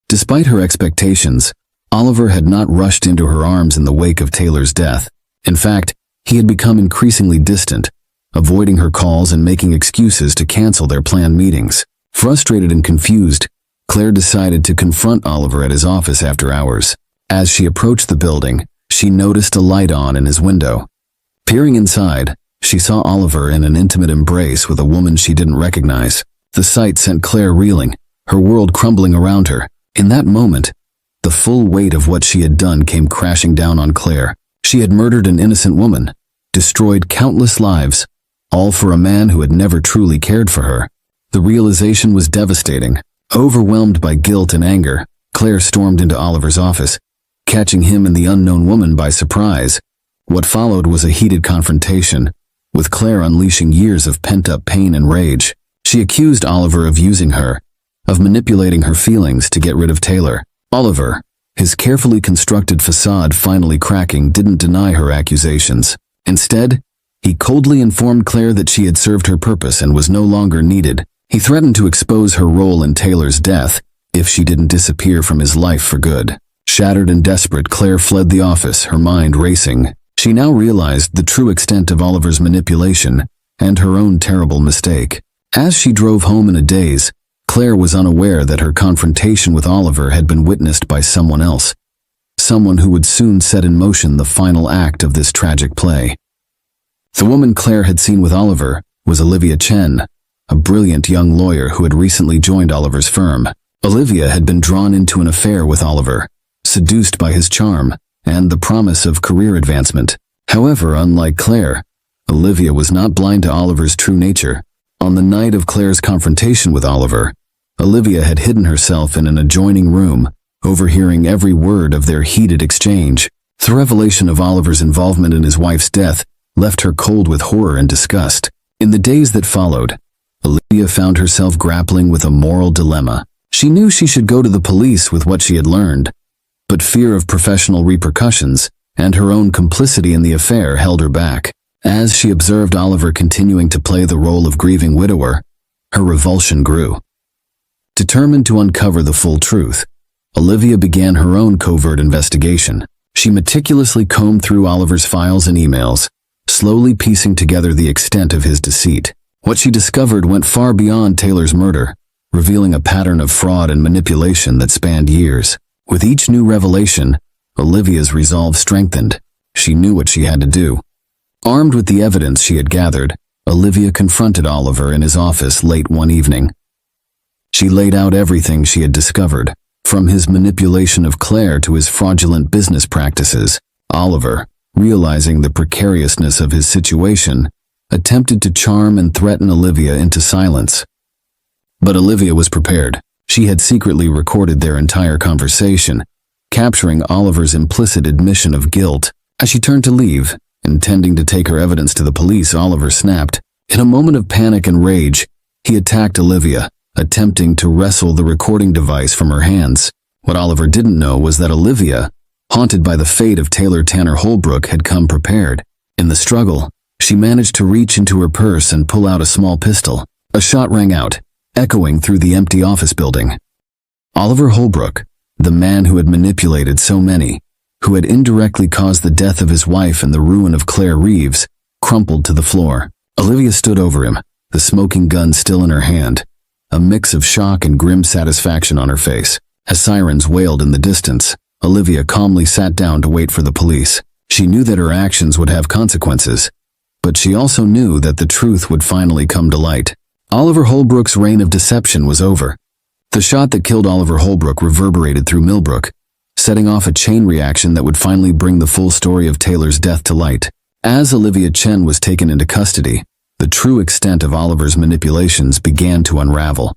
Despite her expectations, Oliver had not rushed into her arms in the wake of Taylor's death. In fact, he had become increasingly distant, avoiding her calls and making excuses to cancel their planned meetings. Frustrated and confused, Claire decided to confront Oliver at his office after hours. As she approached the building, she noticed a light on in his window. Peering inside, she saw Oliver in an intimate embrace with a woman she didn't recognize. The sight sent Claire reeling, her world crumbling around her. In that moment, the full weight of what she had done came crashing down on Claire. She had murdered an innocent woman, destroyed countless lives, all for a man who had never truly cared for her. The realization was devastating. Overwhelmed by guilt and anger, Claire stormed into Oliver's office, catching him and the unknown woman by surprise. What followed was a heated confrontation, with Claire unleashing years of pent-up pain and rage. She accused Oliver of using her, of manipulating her feelings to get rid of Taylor. Oliver, his carefully constructed facade finally cracking, didn't deny her accusations. Instead, he coldly informed Claire that she had served her purpose and was no longer needed. He threatened to expose her role in Taylor's death if she didn't disappear from his life for good. Shattered and desperate, Claire fled the office, her mind racing. She now realized the true extent of Oliver's manipulation and her own terrible mistake. As she drove home in a daze, Claire was unaware that her confrontation with Oliver had been witnessed by someone else, someone who would soon set in motion the final act of this tragic play. The woman Claire had seen with Oliver was Olivia Chen, a brilliant young lawyer who had recently joined Oliver's firm. Olivia had been drawn into an affair with Oliver, seduced by his charm and the promise of career advancement. However, unlike Claire, Olivia was not blind to Oliver's true nature. On the night of Claire's confrontation with Oliver, Olivia had hidden herself in an adjoining room, overhearing every word of their heated exchange. The revelation of Oliver's involvement in his wife's death left her cold with horror and disgust. In the days that followed, Olivia found herself grappling with a moral dilemma. She knew she should go to the police with what she had learned, but fear of professional repercussions and her own complicity in the affair held her back. As she observed Oliver continuing to play the role of grieving widower, her revulsion grew. Determined to uncover the full truth, Olivia began her own covert investigation. She meticulously combed through Oliver's files and emails, slowly piecing together the extent of his deceit. What she discovered went far beyond Taylor's murder, revealing a pattern of fraud and manipulation that spanned years. With each new revelation, Olivia's resolve strengthened. She knew what she had to do. Armed with the evidence she had gathered, Olivia confronted Oliver in his office late one evening. She laid out everything she had discovered, from his manipulation of Claire to his fraudulent business practices. Oliver, realizing the precariousness of his situation, attempted to charm and threaten Olivia into silence. But Olivia was prepared. She had secretly recorded their entire conversation, capturing Oliver's implicit admission of guilt. As she turned to leave, intending to take her evidence to the police, Oliver snapped. In a moment of panic and rage, he attacked Olivia, attempting to wrestle the recording device from her hands. What Oliver didn't know was that Olivia, haunted by the fate of Taylor Tanner Holbrook, had come prepared. In the struggle, she managed to reach into her purse and pull out a small pistol. A shot rang out, echoing through the empty office building. Oliver Holbrook, the man who had manipulated so many, who had indirectly caused the death of his wife and the ruin of Claire Reeves, crumpled to the floor. Olivia stood over him, the smoking gun still in her hand, a mix of shock and grim satisfaction on her face. As sirens wailed in the distance, Olivia calmly sat down to wait for the police. She knew that her actions would have consequences, but she also knew that the truth would finally come to light. Oliver Holbrook's reign of deception was over. The shot that killed Oliver Holbrook reverberated through Millbrook, setting off a chain reaction that would finally bring the full story of Taylor's death to light. As Olivia Chen was taken into custody, the true extent of Oliver's manipulations began to unravel.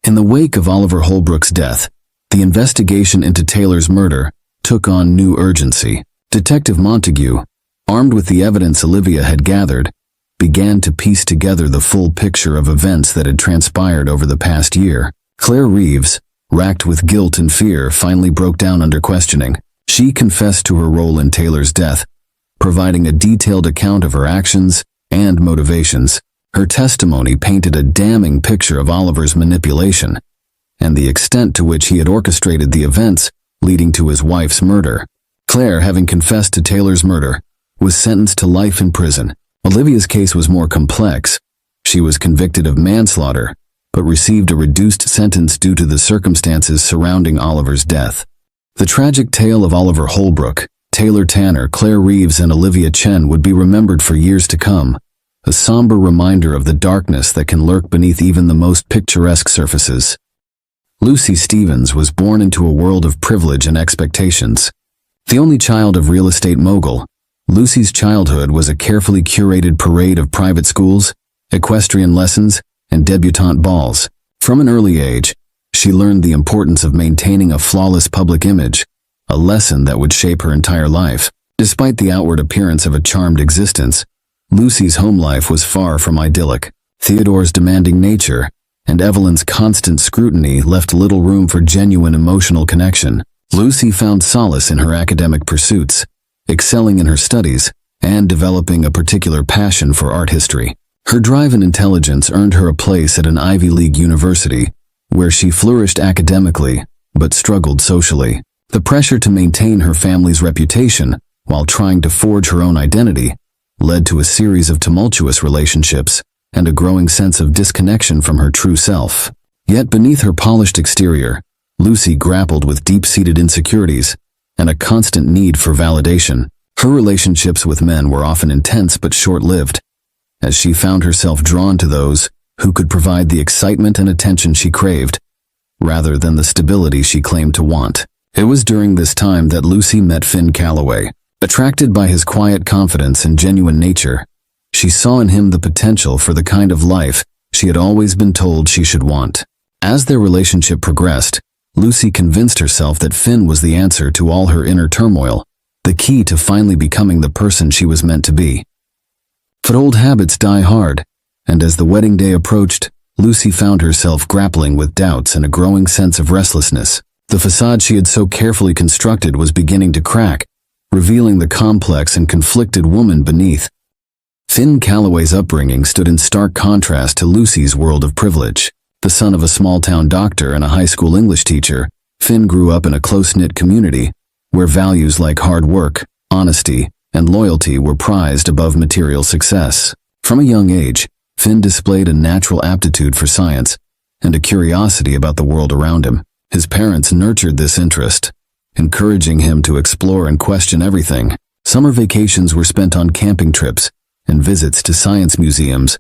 In the wake of Oliver Holbrook's death, the investigation into Taylor's murder took on new urgency. Detective Montague, armed with the evidence Olivia had gathered, began to piece together the full picture of events that had transpired over the past year. Claire Reeves, racked with guilt and fear, finally broke down under questioning. She confessed to her role in Taylor's death, providing a detailed account of her actions and motivations. Her testimony painted a damning picture of Oliver's manipulation and the extent to which he had orchestrated the events leading to his wife's murder. Claire, having confessed to Taylor's murder, was sentenced to life in prison. Olivia's case was more complex. She was convicted of manslaughter, but received a reduced sentence due to the circumstances surrounding Oliver's death. The tragic tale of Oliver Holbrook, Taylor Tanner, Claire Reeves, and Olivia Chen would be remembered for years to come, a somber reminder of the darkness that can lurk beneath even the most picturesque surfaces. Lucy Stevens was born into a world of privilege and expectations. The only child of real estate mogul, Lucy's childhood was a carefully curated parade of private schools, equestrian lessons, and debutante balls. From an early age, she learned the importance of maintaining a flawless public image, a lesson that would shape her entire life. Despite the outward appearance of a charmed existence, Lucy's home life was far from idyllic. Theodore's demanding nature and Evelyn's constant scrutiny left little room for genuine emotional connection. Lucy found solace in her academic pursuits, excelling in her studies, and developing a particular passion for art history. Her drive and intelligence earned her a place at an Ivy League university, where she flourished academically, but struggled socially. The pressure to maintain her family's reputation, while trying to forge her own identity, led to a series of tumultuous relationships and a growing sense of disconnection from her true self. Yet beneath her polished exterior, Lucy grappled with deep-seated insecurities and a constant need for validation. Her relationships with men were often intense but short-lived, as she found herself drawn to those who could provide the excitement and attention she craved, rather than the stability she claimed to want. It was during this time that Lucy met Finn Calloway. Attracted by his quiet confidence and genuine nature, she saw in him the potential for the kind of life she had always been told she should want. As their relationship progressed, Lucy convinced herself that Finn was the answer to all her inner turmoil, the key to finally becoming the person she was meant to be. But old habits die hard, and as the wedding day approached, Lucy found herself grappling with doubts and a growing sense of restlessness. The facade she had so carefully constructed was beginning to crack, revealing the complex and conflicted woman beneath. Finn Calloway's upbringing stood in stark contrast to Lucy's world of privilege. The son of a small-town doctor and a high school English teacher, Finn grew up in a close-knit community where values like hard work, honesty, and loyalty were prized above material success. From a young age, Finn displayed a natural aptitude for science and a curiosity about the world around him. His parents nurtured this interest, encouraging him to explore and question everything. Summer vacations were spent on camping trips and visits to science museums,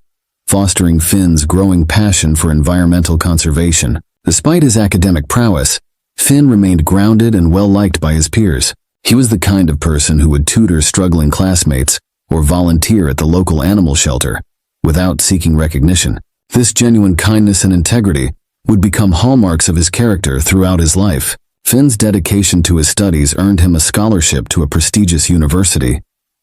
fostering Finn's growing passion for environmental conservation. Despite his academic prowess, Finn remained grounded and well-liked by his peers. He was the kind of person who would tutor struggling classmates or volunteer at the local animal shelter without seeking recognition. This genuine kindness and integrity would become hallmarks of his character throughout his life. Finn's dedication to his studies earned him a scholarship to a prestigious university,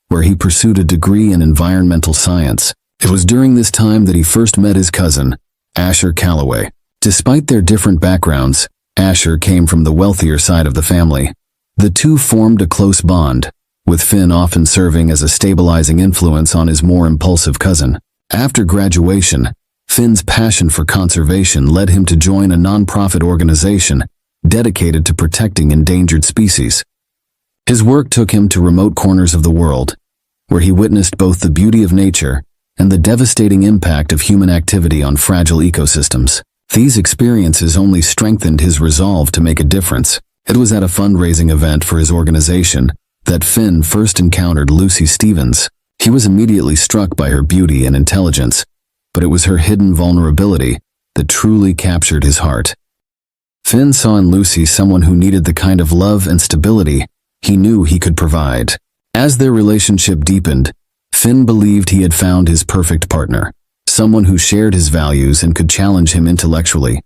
where he pursued a degree in environmental science. It was during this time that he first met his cousin, Asher Calloway. Despite their different backgrounds, Asher came from the wealthier side of the family. The two formed a close bond, with Finn often serving as a stabilizing influence on his more impulsive cousin. After graduation, Finn's passion for conservation led him to join a nonprofit organization dedicated to protecting endangered species. His work took him to remote corners of the world, where he witnessed both the beauty of nature and the devastating impact of human activity on fragile ecosystems. These experiences only strengthened his resolve to make a difference. It was at a fundraising event for his organization that Finn first encountered Lucy Stevens. He was immediately struck by her beauty and intelligence, but it was her hidden vulnerability that truly captured his heart. Finn saw in Lucy someone who needed the kind of love and stability he knew he could provide. As their relationship deepened, Finn believed he had found his perfect partner, someone who shared his values and could challenge him intellectually.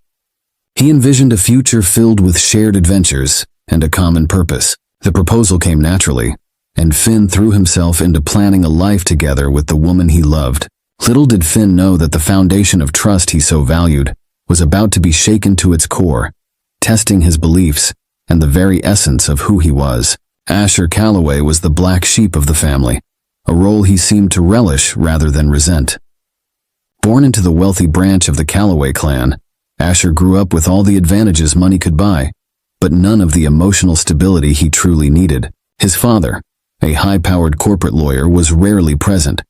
He envisioned a future filled with shared adventures and a common purpose. The proposal came naturally, and Finn threw himself into planning a life together with the woman he loved. Little did Finn know that the foundation of trust he so valued was about to be shaken to its core, testing his beliefs and the very essence of who he was. Asher Calloway was the black sheep of the family, a role he seemed to relish rather than resent. Born into the wealthy branch of the Calloway clan, Asher grew up with all the advantages money could buy, but none of the emotional stability he truly needed. His father, a high-powered corporate lawyer, was rarely present,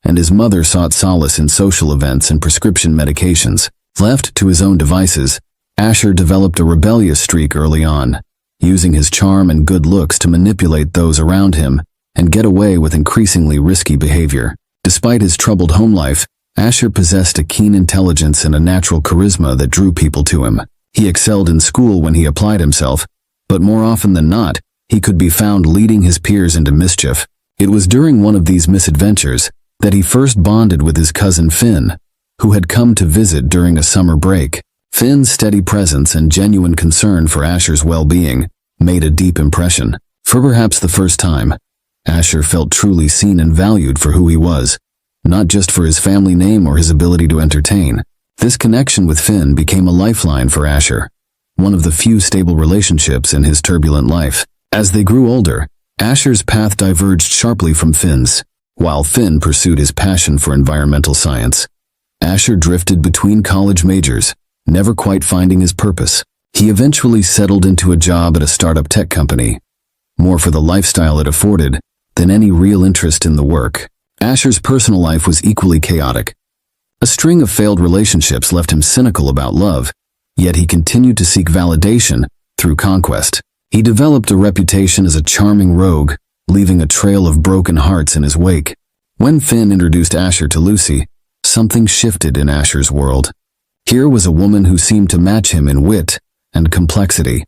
and his mother sought solace in social events and prescription medications. Left to his own devices, Asher developed a rebellious streak early on, using his charm and good looks to manipulate those around him and get away with increasingly risky behavior. Despite his troubled home life, Asher possessed a keen intelligence and a natural charisma that drew people to him. He excelled in school when he applied himself, but more often than not, he could be found leading his peers into mischief. It was during one of these misadventures that he first bonded with his cousin Finn, who had come to visit during a summer break. Finn's steady presence and genuine concern for Asher's well-being made a deep impression. For perhaps the first time, Asher felt truly seen and valued for who he was, not just for his family name or his ability to entertain. This connection with Finn became a lifeline for Asher, one of the few stable relationships in his turbulent life. As they grew older, Asher's path diverged sharply from Finn's. While Finn pursued his passion for environmental science, Asher drifted between college majors, never quite finding his purpose. He eventually settled into a job at a startup tech company, more for the lifestyle it afforded than any real interest in the work. Asher's personal life was equally chaotic. A string of failed relationships left him cynical about love, yet he continued to seek validation through conquest. He developed a reputation as a charming rogue, leaving a trail of broken hearts in his wake. When Finn introduced Asher to Lucy, something shifted in Asher's world. Here was a woman who seemed to match him in wit and complexity,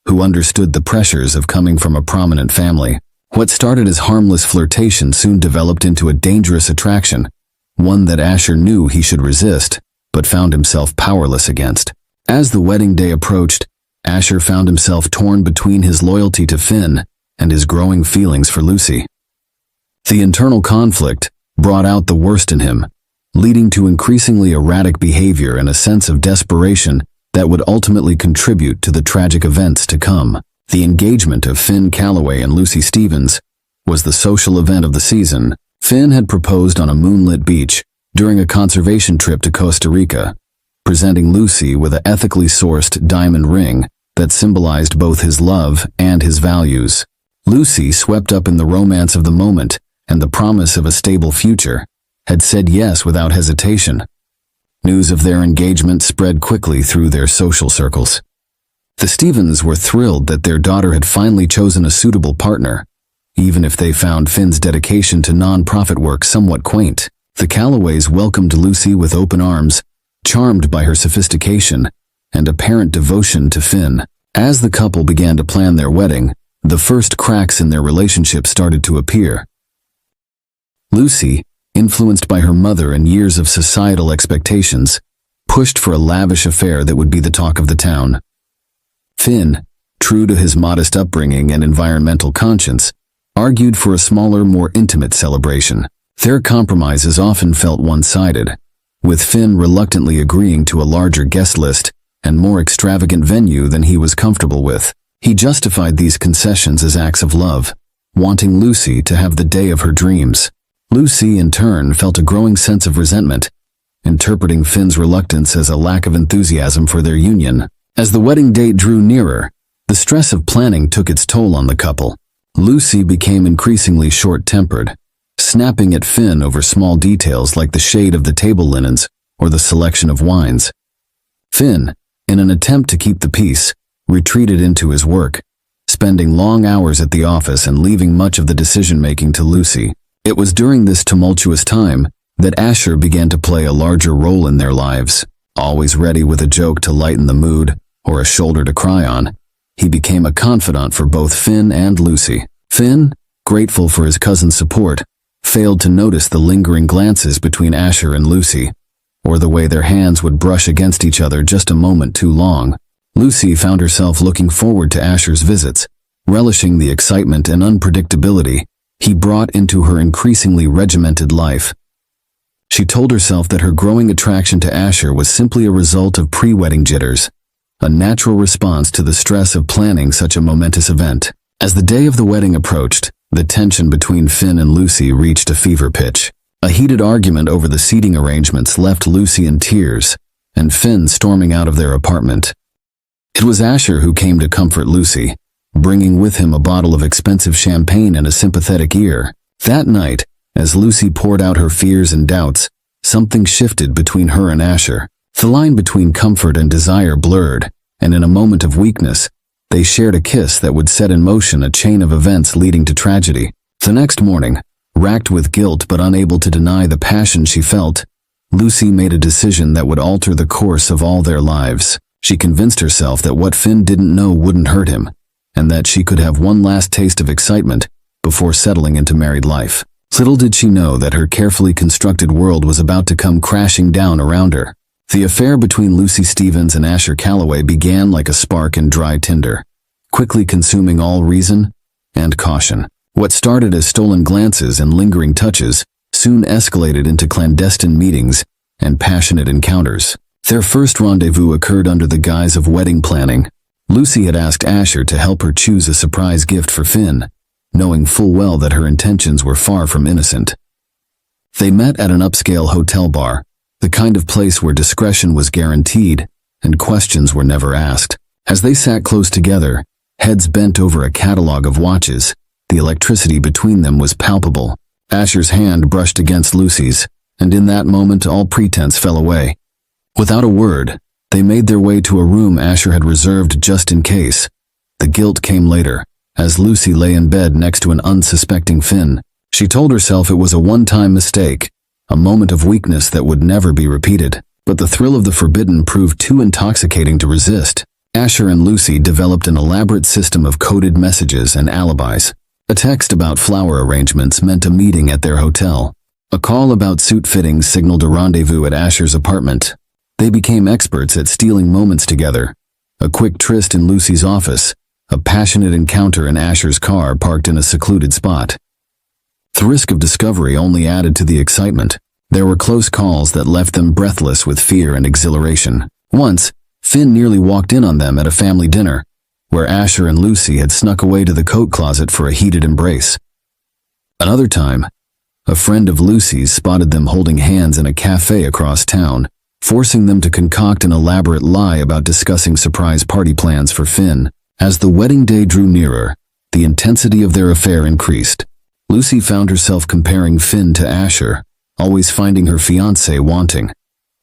who understood the pressures of coming from a prominent family. What started as harmless flirtation soon developed into a dangerous attraction, one that Asher knew he should resist, but found himself powerless against. As the wedding day approached, Asher found himself torn between his loyalty to Finn and his growing feelings for Lucy. The internal conflict brought out the worst in him, leading to increasingly erratic behavior and a sense of desperation that would ultimately contribute to the tragic events to come. The engagement of Finn Calloway and Lucy Stevens was the social event of the season. Finn had proposed on a moonlit beach during a conservation trip to Costa Rica, presenting Lucy with an ethically sourced diamond ring that symbolized both his love and his values. Lucy, swept up in the romance of the moment and the promise of a stable future, had said yes without hesitation. News of their engagement spread quickly through their social circles. The Stevens were thrilled that their daughter had finally chosen a suitable partner, even if they found Finn's dedication to non-profit work somewhat quaint. The Calloways welcomed Lucy with open arms, charmed by her sophistication and apparent devotion to Finn. As the couple began to plan their wedding, the first cracks in their relationship started to appear. Lucy, influenced by her mother and years of societal expectations, pushed for a lavish affair that would be the talk of the town. Finn, true to his modest upbringing and environmental conscience, argued for a smaller, more intimate celebration. Their compromises often felt one-sided, with Finn reluctantly agreeing to a larger guest list and more extravagant venue than he was comfortable with. He justified these concessions as acts of love, wanting Lucy to have the day of her dreams. Lucy, in turn, felt a growing sense of resentment, interpreting Finn's reluctance as a lack of enthusiasm for their union. As the wedding date drew nearer, the stress of planning took its toll on the couple. Lucy became increasingly short-tempered, snapping at Finn over small details like the shade of the table linens or the selection of wines. Finn, in an attempt to keep the peace, retreated into his work, spending long hours at the office and leaving much of the decision-making to Lucy. It was during this tumultuous time that Asher began to play a larger role in their lives. Always ready with a joke to lighten the mood or a shoulder to cry on, he became a confidant for both Finn and Lucy. Finn, grateful for his cousin's support, failed to notice the lingering glances between Asher and Lucy, or the way their hands would brush against each other just a moment too long. Lucy found herself looking forward to Asher's visits, relishing the excitement and unpredictability he brought into her increasingly regimented life. She told herself that her growing attraction to Asher was simply a result of pre-wedding jitters, a natural response to the stress of planning such a momentous event. As the day of the wedding approached, the tension between Finn and Lucy reached a fever pitch. A heated argument over the seating arrangements left Lucy in tears, and Finn storming out of their apartment. It was Asher who came to comfort Lucy, bringing with him a bottle of expensive champagne and a sympathetic ear. That night, as Lucy poured out her fears and doubts, something shifted between her and Asher. The line between comfort and desire blurred, and in a moment of weakness, they shared a kiss that would set in motion a chain of events leading to tragedy. The next morning, racked with guilt but unable to deny the passion she felt, Lucy made a decision that would alter the course of all their lives. She convinced herself that what Finn didn't know wouldn't hurt him, and that she could have one last taste of excitement before settling into married life. Little did she know that her carefully constructed world was about to come crashing down around her. The affair between Lucy Stevens and Asher Calloway began like a spark in dry tinder, quickly consuming all reason and caution. What started as stolen glances and lingering touches soon escalated into clandestine meetings and passionate encounters. Their first rendezvous occurred under the guise of wedding planning. Lucy had asked Asher to help her choose a surprise gift for Finn, knowing full well that her intentions were far from innocent. They met at an upscale hotel bar, the kind of place where discretion was guaranteed and questions were never asked. As they sat close together, heads bent over a catalog of watches, the electricity between them was palpable. Asher's hand brushed against Lucy's, and in that moment all pretense fell away. Without a word, they made their way to a room Asher had reserved just in case. The guilt came later, as Lucy lay in bed next to an unsuspecting Finn. She told herself it was a one-time mistake, a moment of weakness that would never be repeated. But the thrill of the forbidden proved too intoxicating to resist. Asher and Lucy developed an elaborate system of coded messages and alibis. A text about flower arrangements meant a meeting at their hotel. A call about suit fittings signaled a rendezvous at Asher's apartment. They became experts at stealing moments together. A quick tryst in Lucy's office, a passionate encounter in Asher's car parked in a secluded spot. The risk of discovery only added to the excitement. There were close calls that left them breathless with fear and exhilaration. Once, Finn nearly walked in on them at a family dinner, where Asher and Lucy had snuck away to the coat closet for a heated embrace. Another time, a friend of Lucy's spotted them holding hands in a cafe across town, forcing them to concoct an elaborate lie about discussing surprise party plans for Finn. As the wedding day drew nearer, the intensity of their affair increased. Lucy found herself comparing Finn to Asher, always finding her fiancé wanting.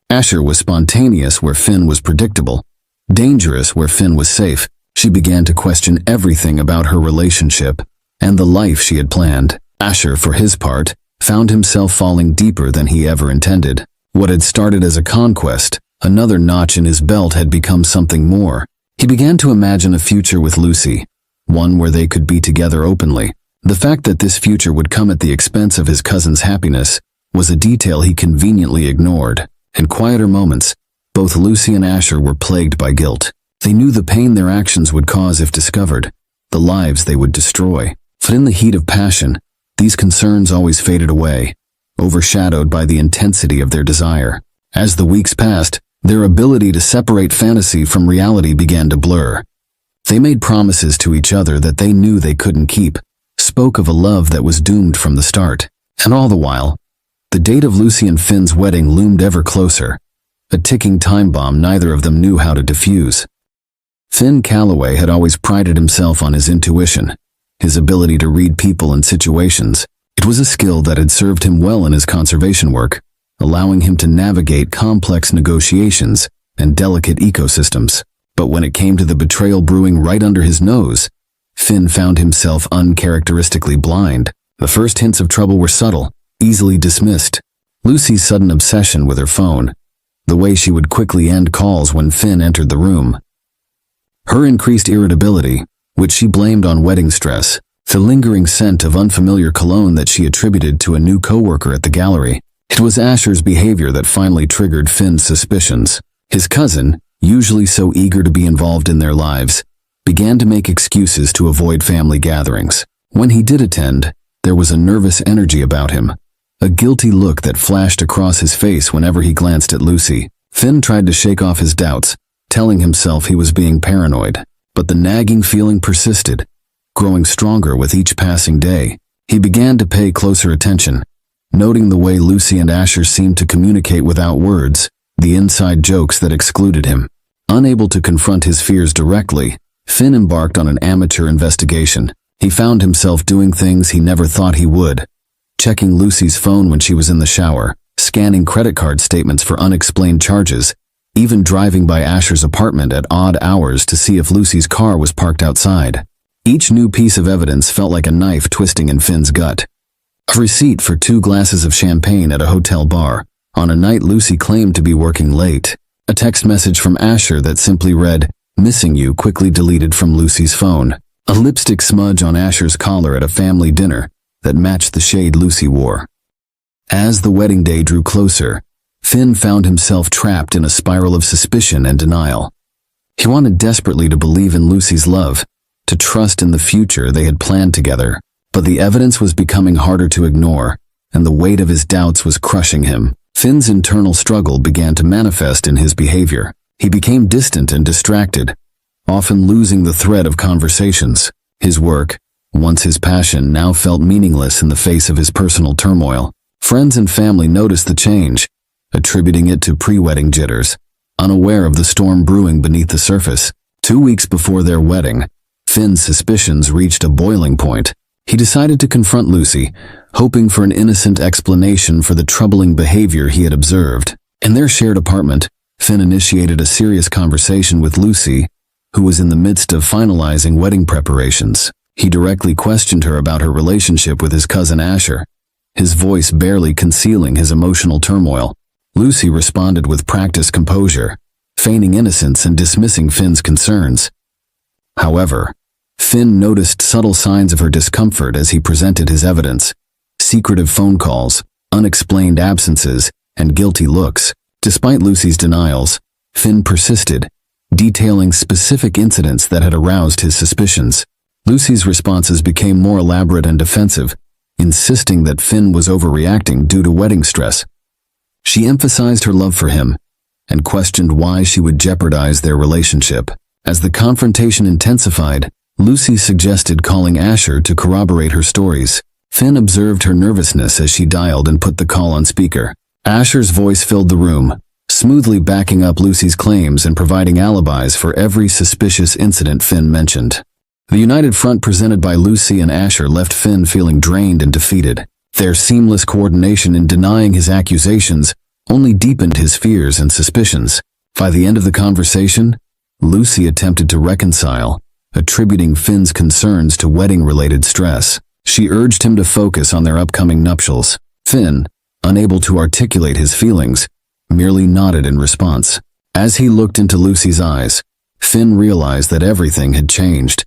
Asher was spontaneous where Finn was predictable, dangerous where Finn was safe. She began to question everything about her relationship and the life she had planned. Asher, for his part, found himself falling deeper than he ever intended. What had started as a conquest, another notch in his belt, had become something more. He began to imagine a future with Lucy, one where they could be together openly. The fact that this future would come at the expense of his cousin's happiness was a detail he conveniently ignored. In quieter moments, Both Lucy and Asher were plagued by guilt. They knew the pain their actions would cause if discovered, the lives they would destroy. But in the heat of passion, these concerns always faded away, overshadowed by the intensity of their desire. As the weeks passed, their ability to separate fantasy from reality began to blur. They made promises to each other that they knew they couldn't keep, spoke of a love that was doomed from the start. And all the while, the date of Lucy and Finn's wedding loomed ever closer, a ticking time bomb neither of them knew how to defuse. Finn Calloway had always prided himself on his intuition, his ability to read people and situations. It was a skill that had served him well in his conservation work, allowing him to navigate complex negotiations and delicate ecosystems. But when it came to the betrayal brewing right under his nose, Finn found himself uncharacteristically blind. The first hints of trouble were subtle, easily dismissed. Lucy's sudden obsession with her phone, the way she would quickly end calls when Finn entered the room. Her increased irritability, which she blamed on wedding stress, the lingering scent of unfamiliar cologne that she attributed to a new coworker at the gallery. It was Asher's behavior that finally triggered Finn's suspicions. His cousin, usually so eager to be involved in their lives, began to make excuses to avoid family gatherings. When he did attend, there was a nervous energy about him, a guilty look that flashed across his face whenever he glanced at Lucy. Finn tried to shake off his doubts, telling himself he was being paranoid, but the nagging feeling persisted, growing stronger with each passing day. He began to pay closer attention, noting the way Lucy and Asher seemed to communicate without words, the inside jokes that excluded him. Unable to confront his fears directly, Finn embarked on an amateur investigation. He found himself doing things he never thought he would, checking Lucy's phone when she was in the shower, scanning credit card statements for unexplained charges, even driving by Asher's apartment at odd hours to see if Lucy's car was parked outside. Each new piece of evidence felt like a knife twisting in Finn's gut. A receipt for 2 glasses of champagne at a hotel bar, on a night Lucy claimed to be working late. A text message from Asher that simply read, "Missing you," quickly deleted from Lucy's phone. A lipstick smudge on Asher's collar at a family dinner that matched the shade Lucy wore. As the wedding day drew closer, Finn found himself trapped in a spiral of suspicion and denial. He wanted desperately to believe in Lucy's love, to trust in the future they had planned together. But the evidence was becoming harder to ignore, and the weight of his doubts was crushing him. Finn's internal struggle began to manifest in his behavior. He became distant and distracted, often losing the thread of conversations. His work, once his passion, now felt meaningless in the face of his personal turmoil. Friends and family noticed the change, attributing it to pre-wedding jitters, unaware of the storm brewing beneath the surface. 2 weeks before their wedding, Finn's suspicions reached a boiling point. He decided to confront Lucy, hoping for an innocent explanation for the troubling behavior he had observed. In their shared apartment, Finn initiated a serious conversation with Lucy, who was in the midst of finalizing wedding preparations. He directly questioned her about her relationship with his cousin Asher, his voice barely concealing his emotional turmoil. Lucy responded with practiced composure, feigning innocence and dismissing Finn's concerns. However, Finn noticed subtle signs of her discomfort as he presented his evidence: secretive phone calls, unexplained absences, and guilty looks. Despite Lucy's denials, Finn persisted, detailing specific incidents that had aroused his suspicions. Lucy's responses became more elaborate and defensive, insisting that Finn was overreacting due to wedding stress. She emphasized her love for him and questioned why she would jeopardize their relationship. As the confrontation intensified, Lucy suggested calling Asher to corroborate her stories. Finn observed her nervousness as she dialed and put the call on speaker. Asher's voice filled the room, smoothly backing up Lucy's claims and providing alibis for every suspicious incident Finn mentioned. The united front presented by Lucy and Asher left Finn feeling drained and defeated. Their seamless coordination in denying his accusations only deepened his fears and suspicions. By the end of the conversation, Lucy attempted to reconcile, attributing Finn's concerns to wedding-related stress. She urged him to focus on their upcoming nuptials. Finn, unable to articulate his feelings, merely nodded in response. As he looked into Lucy's eyes, Finn realized that everything had changed.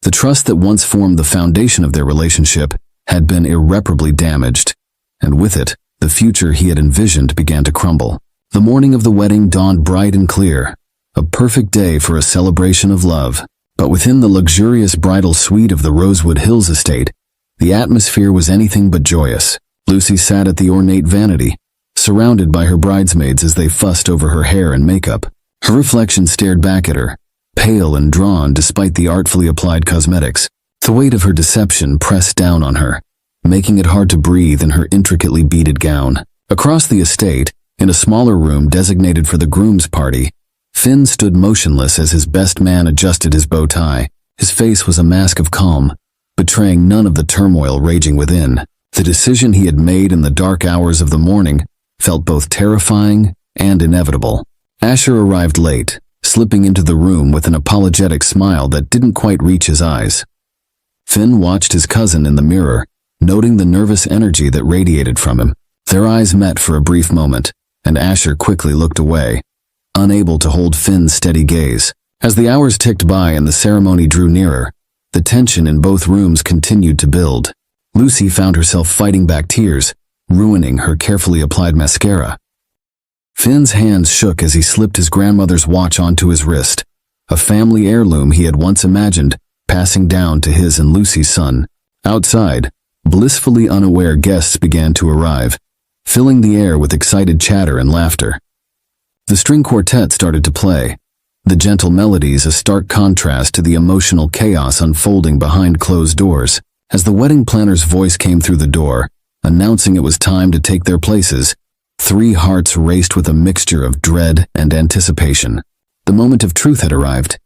The trust that once formed the foundation of their relationship had been irreparably damaged, and with it, the future he had envisioned began to crumble. The morning of the wedding dawned bright and clear, a perfect day for a celebration of love. But within the luxurious bridal suite of the Rosewood Hills estate, the atmosphere was anything but joyous. Lucy sat at the ornate vanity, surrounded by her bridesmaids as they fussed over her hair and makeup. Her reflection stared back at her, pale and drawn despite the artfully applied cosmetics. The weight of her deception pressed down on her, making it hard to breathe in her intricately beaded gown. Across the estate, in a smaller room designated for the groom's party, Finn stood motionless as his best man adjusted his bow tie. His face was a mask of calm, betraying none of the turmoil raging within. The decision he had made in the dark hours of the morning felt both terrifying and inevitable. Asher arrived late, slipping into the room with an apologetic smile that didn't quite reach his eyes. Finn watched his cousin in the mirror, noting the nervous energy that radiated from him. Their eyes met for a brief moment, and Asher quickly looked away, unable to hold Finn's steady gaze. As the hours ticked by and the ceremony drew nearer, the tension in both rooms continued to build. Lucy found herself fighting back tears, ruining her carefully applied mascara. Finn's hands shook as he slipped his grandmother's watch onto his wrist, a family heirloom he had once imagined passing down to his and Lucy's son. Outside, blissfully unaware guests began to arrive, filling the air with excited chatter and laughter. The string quartet started to play, the gentle melodies a stark contrast to the emotional chaos unfolding behind closed doors. As the wedding planner's voice came through the door, announcing it was time to take their places, 3 hearts raced with a mixture of dread and anticipation. The moment of truth had arrived.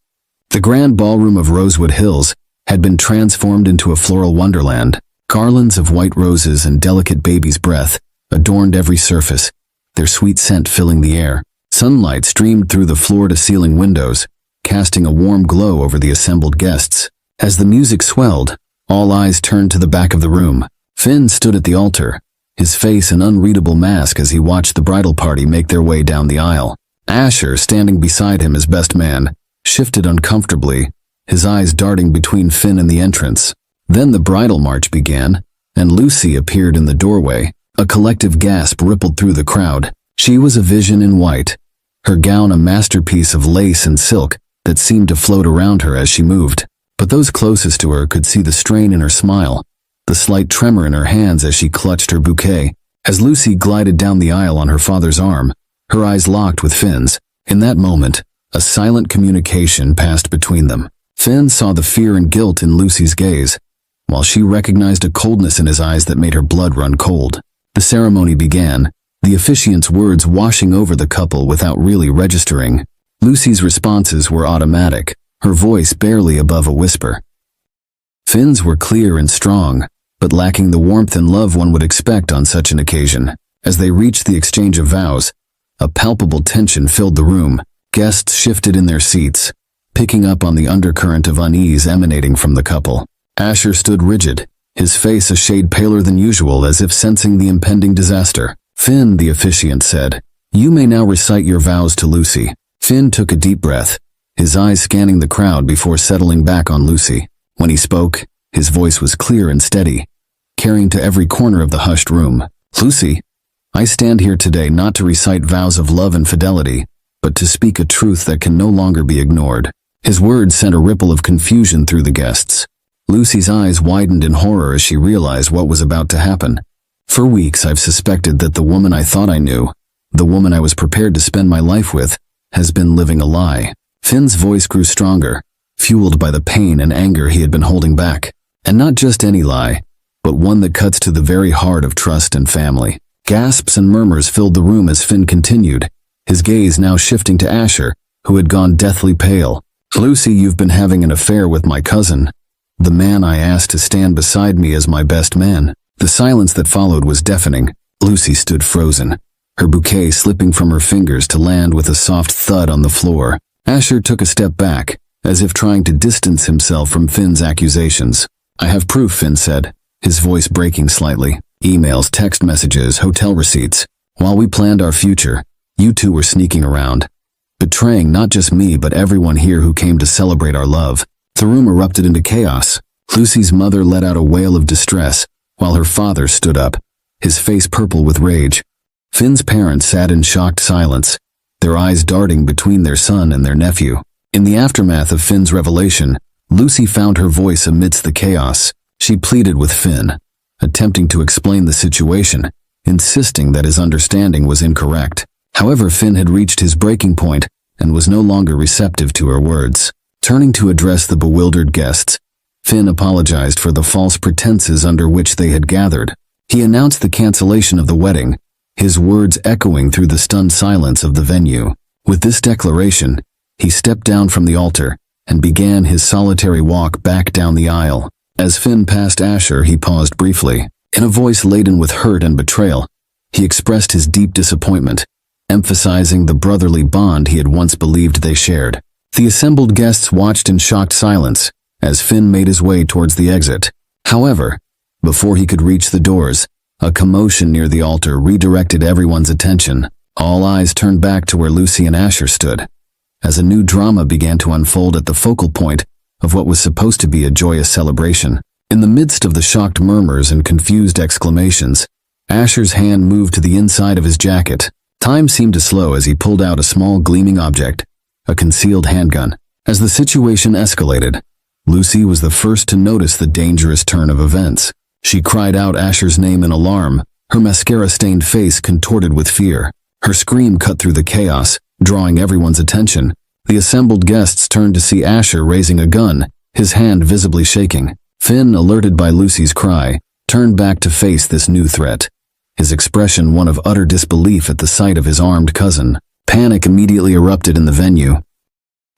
The grand ballroom of Rosewood Hills had been transformed into a floral wonderland. Garlands of white roses and delicate baby's breath adorned every surface, their sweet scent filling the air. Sunlight streamed through the floor-to-ceiling windows, casting a warm glow over the assembled guests. As the music swelled, all eyes turned to the back of the room. Finn stood at the altar, his face an unreadable mask as he watched the bridal party make their way down the aisle. Asher, standing beside him as best man, shifted uncomfortably, his eyes darting between Finn and the entrance. Then the bridal march began, and Lucy appeared in the doorway. A collective gasp rippled through the crowd. She was a vision in white, her gown a masterpiece of lace and silk that seemed to float around her as she moved. But those closest to her could see the strain in her smile, the slight tremor in her hands as she clutched her bouquet. As Lucy glided down the aisle on her father's arm, her eyes locked with Finn's. In that moment, a silent communication passed between them. Finn saw the fear and guilt in Lucy's gaze, while she recognized a coldness in his eyes that made her blood run cold. The ceremony began, the officiant's words washing over the couple without really registering. Lucy's responses were automatic, her voice barely above a whisper. Finn's were clear and strong, but lacking the warmth and love one would expect on such an occasion. As they reached the exchange of vows, a palpable tension filled the room. Guests shifted in their seats, picking up on the undercurrent of unease emanating from the couple. Asher stood rigid, his face a shade paler than usual as if sensing the impending disaster. Finn, the officiant said, "You may now recite your vows to Lucy." Finn took a deep breath, his eyes scanning the crowd before settling back on Lucy. When he spoke, his voice was clear and steady, carrying to every corner of the hushed room. "Lucy, I stand here today not to recite vows of love and fidelity, but to speak a truth that can no longer be ignored." His words sent a ripple of confusion through the guests. Lucy's eyes widened in horror as she realized what was about to happen. "For weeks I've suspected that the woman I thought I knew, the woman I was prepared to spend my life with, has been living a lie." Finn's voice grew stronger, fueled by the pain and anger he had been holding back. And not just any lie, but one that cuts to the very heart of trust and family. Gasps and murmurs filled the room as Finn continued, his gaze now shifting to Asher, who had gone deathly pale. "Lucy, you've been having an affair with my cousin, the man I asked to stand beside me as my best man." The silence that followed was deafening. Lucy stood frozen, her bouquet slipping from her fingers to land with a soft thud on the floor. Asher took a step back, as if trying to distance himself from Finn's accusations. "I have proof," Finn said, his voice breaking slightly. "Emails, text messages, hotel receipts. While we planned our future, you two were sneaking around, betraying not just me but everyone here who came to celebrate our love." The room erupted into chaos. Lucy's mother let out a wail of distress, while her father stood up, his face purple with rage. Finn's parents sat in shocked silence, their eyes darting between their son and their nephew. In the aftermath of Finn's revelation, Lucy found her voice amidst the chaos. She pleaded with Finn, attempting to explain the situation, insisting that his understanding was incorrect. However, Finn had reached his breaking point and was no longer receptive to her words. Turning to address the bewildered guests, Finn apologized for the false pretenses under which they had gathered. He announced the cancellation of the wedding, his words echoing through the stunned silence of the venue. With this declaration, he stepped down from the altar and began his solitary walk back down the aisle. As Finn passed Asher, he paused briefly. In a voice laden with hurt and betrayal, he expressed his deep disappointment, emphasizing the brotherly bond he had once believed they shared. The assembled guests watched in shocked silence as Finn made his way towards the exit. However, before he could reach the doors, a commotion near the altar redirected everyone's attention. All eyes turned back to where Lucy and Asher stood, as a new drama began to unfold at the focal point of what was supposed to be a joyous celebration. In the midst of the shocked murmurs and confused exclamations, Asher's hand moved to the inside of his jacket. Time seemed to slow as he pulled out a small gleaming object, a concealed handgun. As the situation escalated, Lucy was the first to notice the dangerous turn of events. She cried out Asher's name in alarm, her mascara-stained face contorted with fear. Her scream cut through the chaos, drawing everyone's attention. The assembled guests turned to see Asher raising a gun, his hand visibly shaking. Finn, alerted by Lucy's cry, turned back to face this new threat, his expression one of utter disbelief at the sight of his armed cousin. Panic immediately erupted in the venue.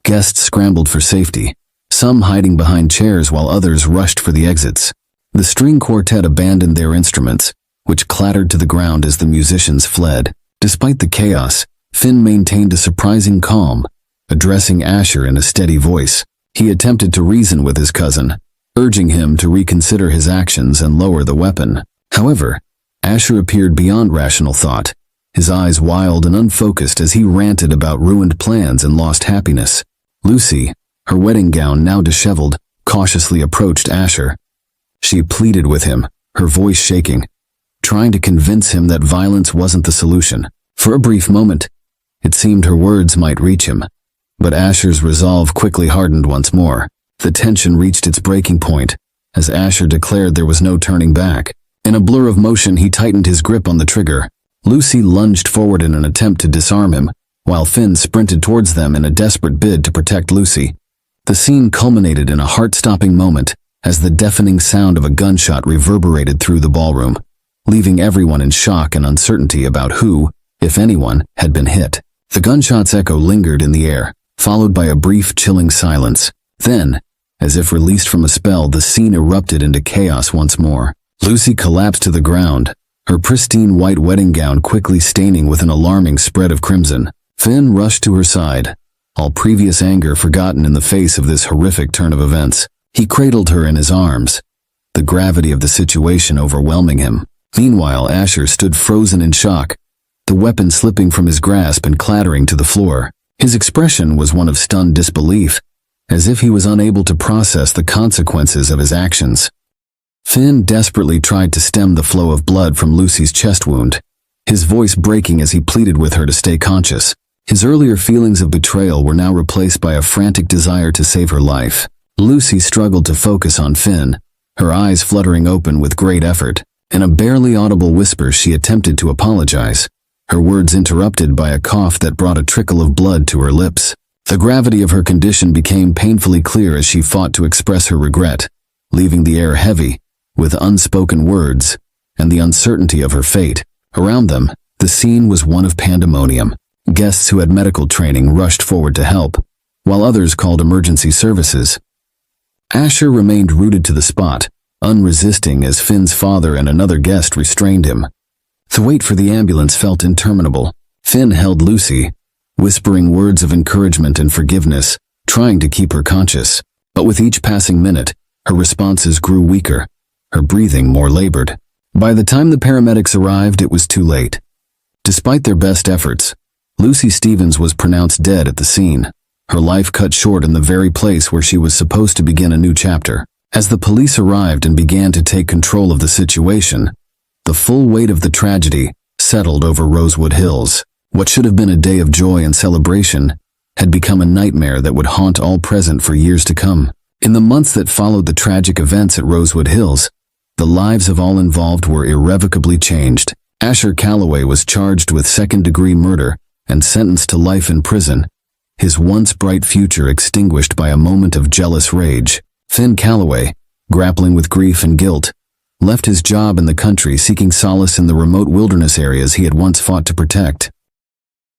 Guests scrambled for safety, some hiding behind chairs while others rushed for the exits. The string quartet abandoned their instruments, which clattered to the ground as the musicians fled. Despite the chaos, Finn maintained a surprising calm, addressing Asher in a steady voice. He attempted to reason with his cousin, urging him to reconsider his actions and lower the weapon. However, Asher appeared beyond rational thought, his eyes wild and unfocused as he ranted about ruined plans and lost happiness. Lucy, her wedding gown now disheveled, cautiously approached Asher. She pleaded with him, her voice shaking, trying to convince him that violence wasn't the solution. For a brief moment, it seemed her words might reach him, but Asher's resolve quickly hardened once more. The tension reached its breaking point as Asher declared there was no turning back. In a blur of motion, he tightened his grip on the trigger. Lucy lunged forward in an attempt to disarm him, while Finn sprinted towards them in a desperate bid to protect Lucy. The scene culminated in a heart-stopping moment as the deafening sound of a gunshot reverberated through the ballroom, leaving everyone in shock and uncertainty about who, if anyone, had been hit. The gunshot's echo lingered in the air, followed by a brief, chilling silence. Then, as if released from a spell, the scene erupted into chaos once more. Lucy collapsed to the ground, her pristine white wedding gown quickly staining with an alarming spread of crimson. Finn rushed to her side, all previous anger forgotten in the face of this horrific turn of events. He cradled her in his arms, the gravity of the situation overwhelming him. Meanwhile, Asher stood frozen in shock, the weapon slipping from his grasp and clattering to the floor. His expression was one of stunned disbelief, as if he was unable to process the consequences of his actions. Finn desperately tried to stem the flow of blood from Lucy's chest wound, his voice breaking as he pleaded with her to stay conscious. His earlier feelings of betrayal were now replaced by a frantic desire to save her life. Lucy struggled to focus on Finn, her eyes fluttering open with great effort. In a barely audible whisper, she attempted to apologize, her words interrupted by a cough that brought a trickle of blood to her lips. The gravity of her condition became painfully clear as she fought to express her regret, leaving the air heavy with unspoken words and the uncertainty of her fate. Around them, the scene was one of pandemonium. Guests who had medical training rushed forward to help, while others called emergency services. Asher remained rooted to the spot, unresisting as Finn's father and another guest restrained him. The wait for the ambulance felt interminable. Finn held Lucy, whispering words of encouragement and forgiveness, trying to keep her conscious. But with each passing minute, her responses grew weaker, her breathing more labored. By the time the paramedics arrived, it was too late. Despite their best efforts, Lucy Stevens was pronounced dead at the scene, her life cut short in the very place where she was supposed to begin a new chapter. As the police arrived and began to take control of the situation, the full weight of the tragedy settled over Rosewood Hills. What should have been a day of joy and celebration had become a nightmare that would haunt all present for years to come. In the months that followed the tragic events at Rosewood Hills, the lives of all involved were irrevocably changed. Asher Calloway was charged with second-degree murder and sentenced to life in prison, his once bright future extinguished by a moment of jealous rage. Finn Calloway, grappling with grief and guilt, left his job in the country seeking solace in the remote wilderness areas he had once fought to protect.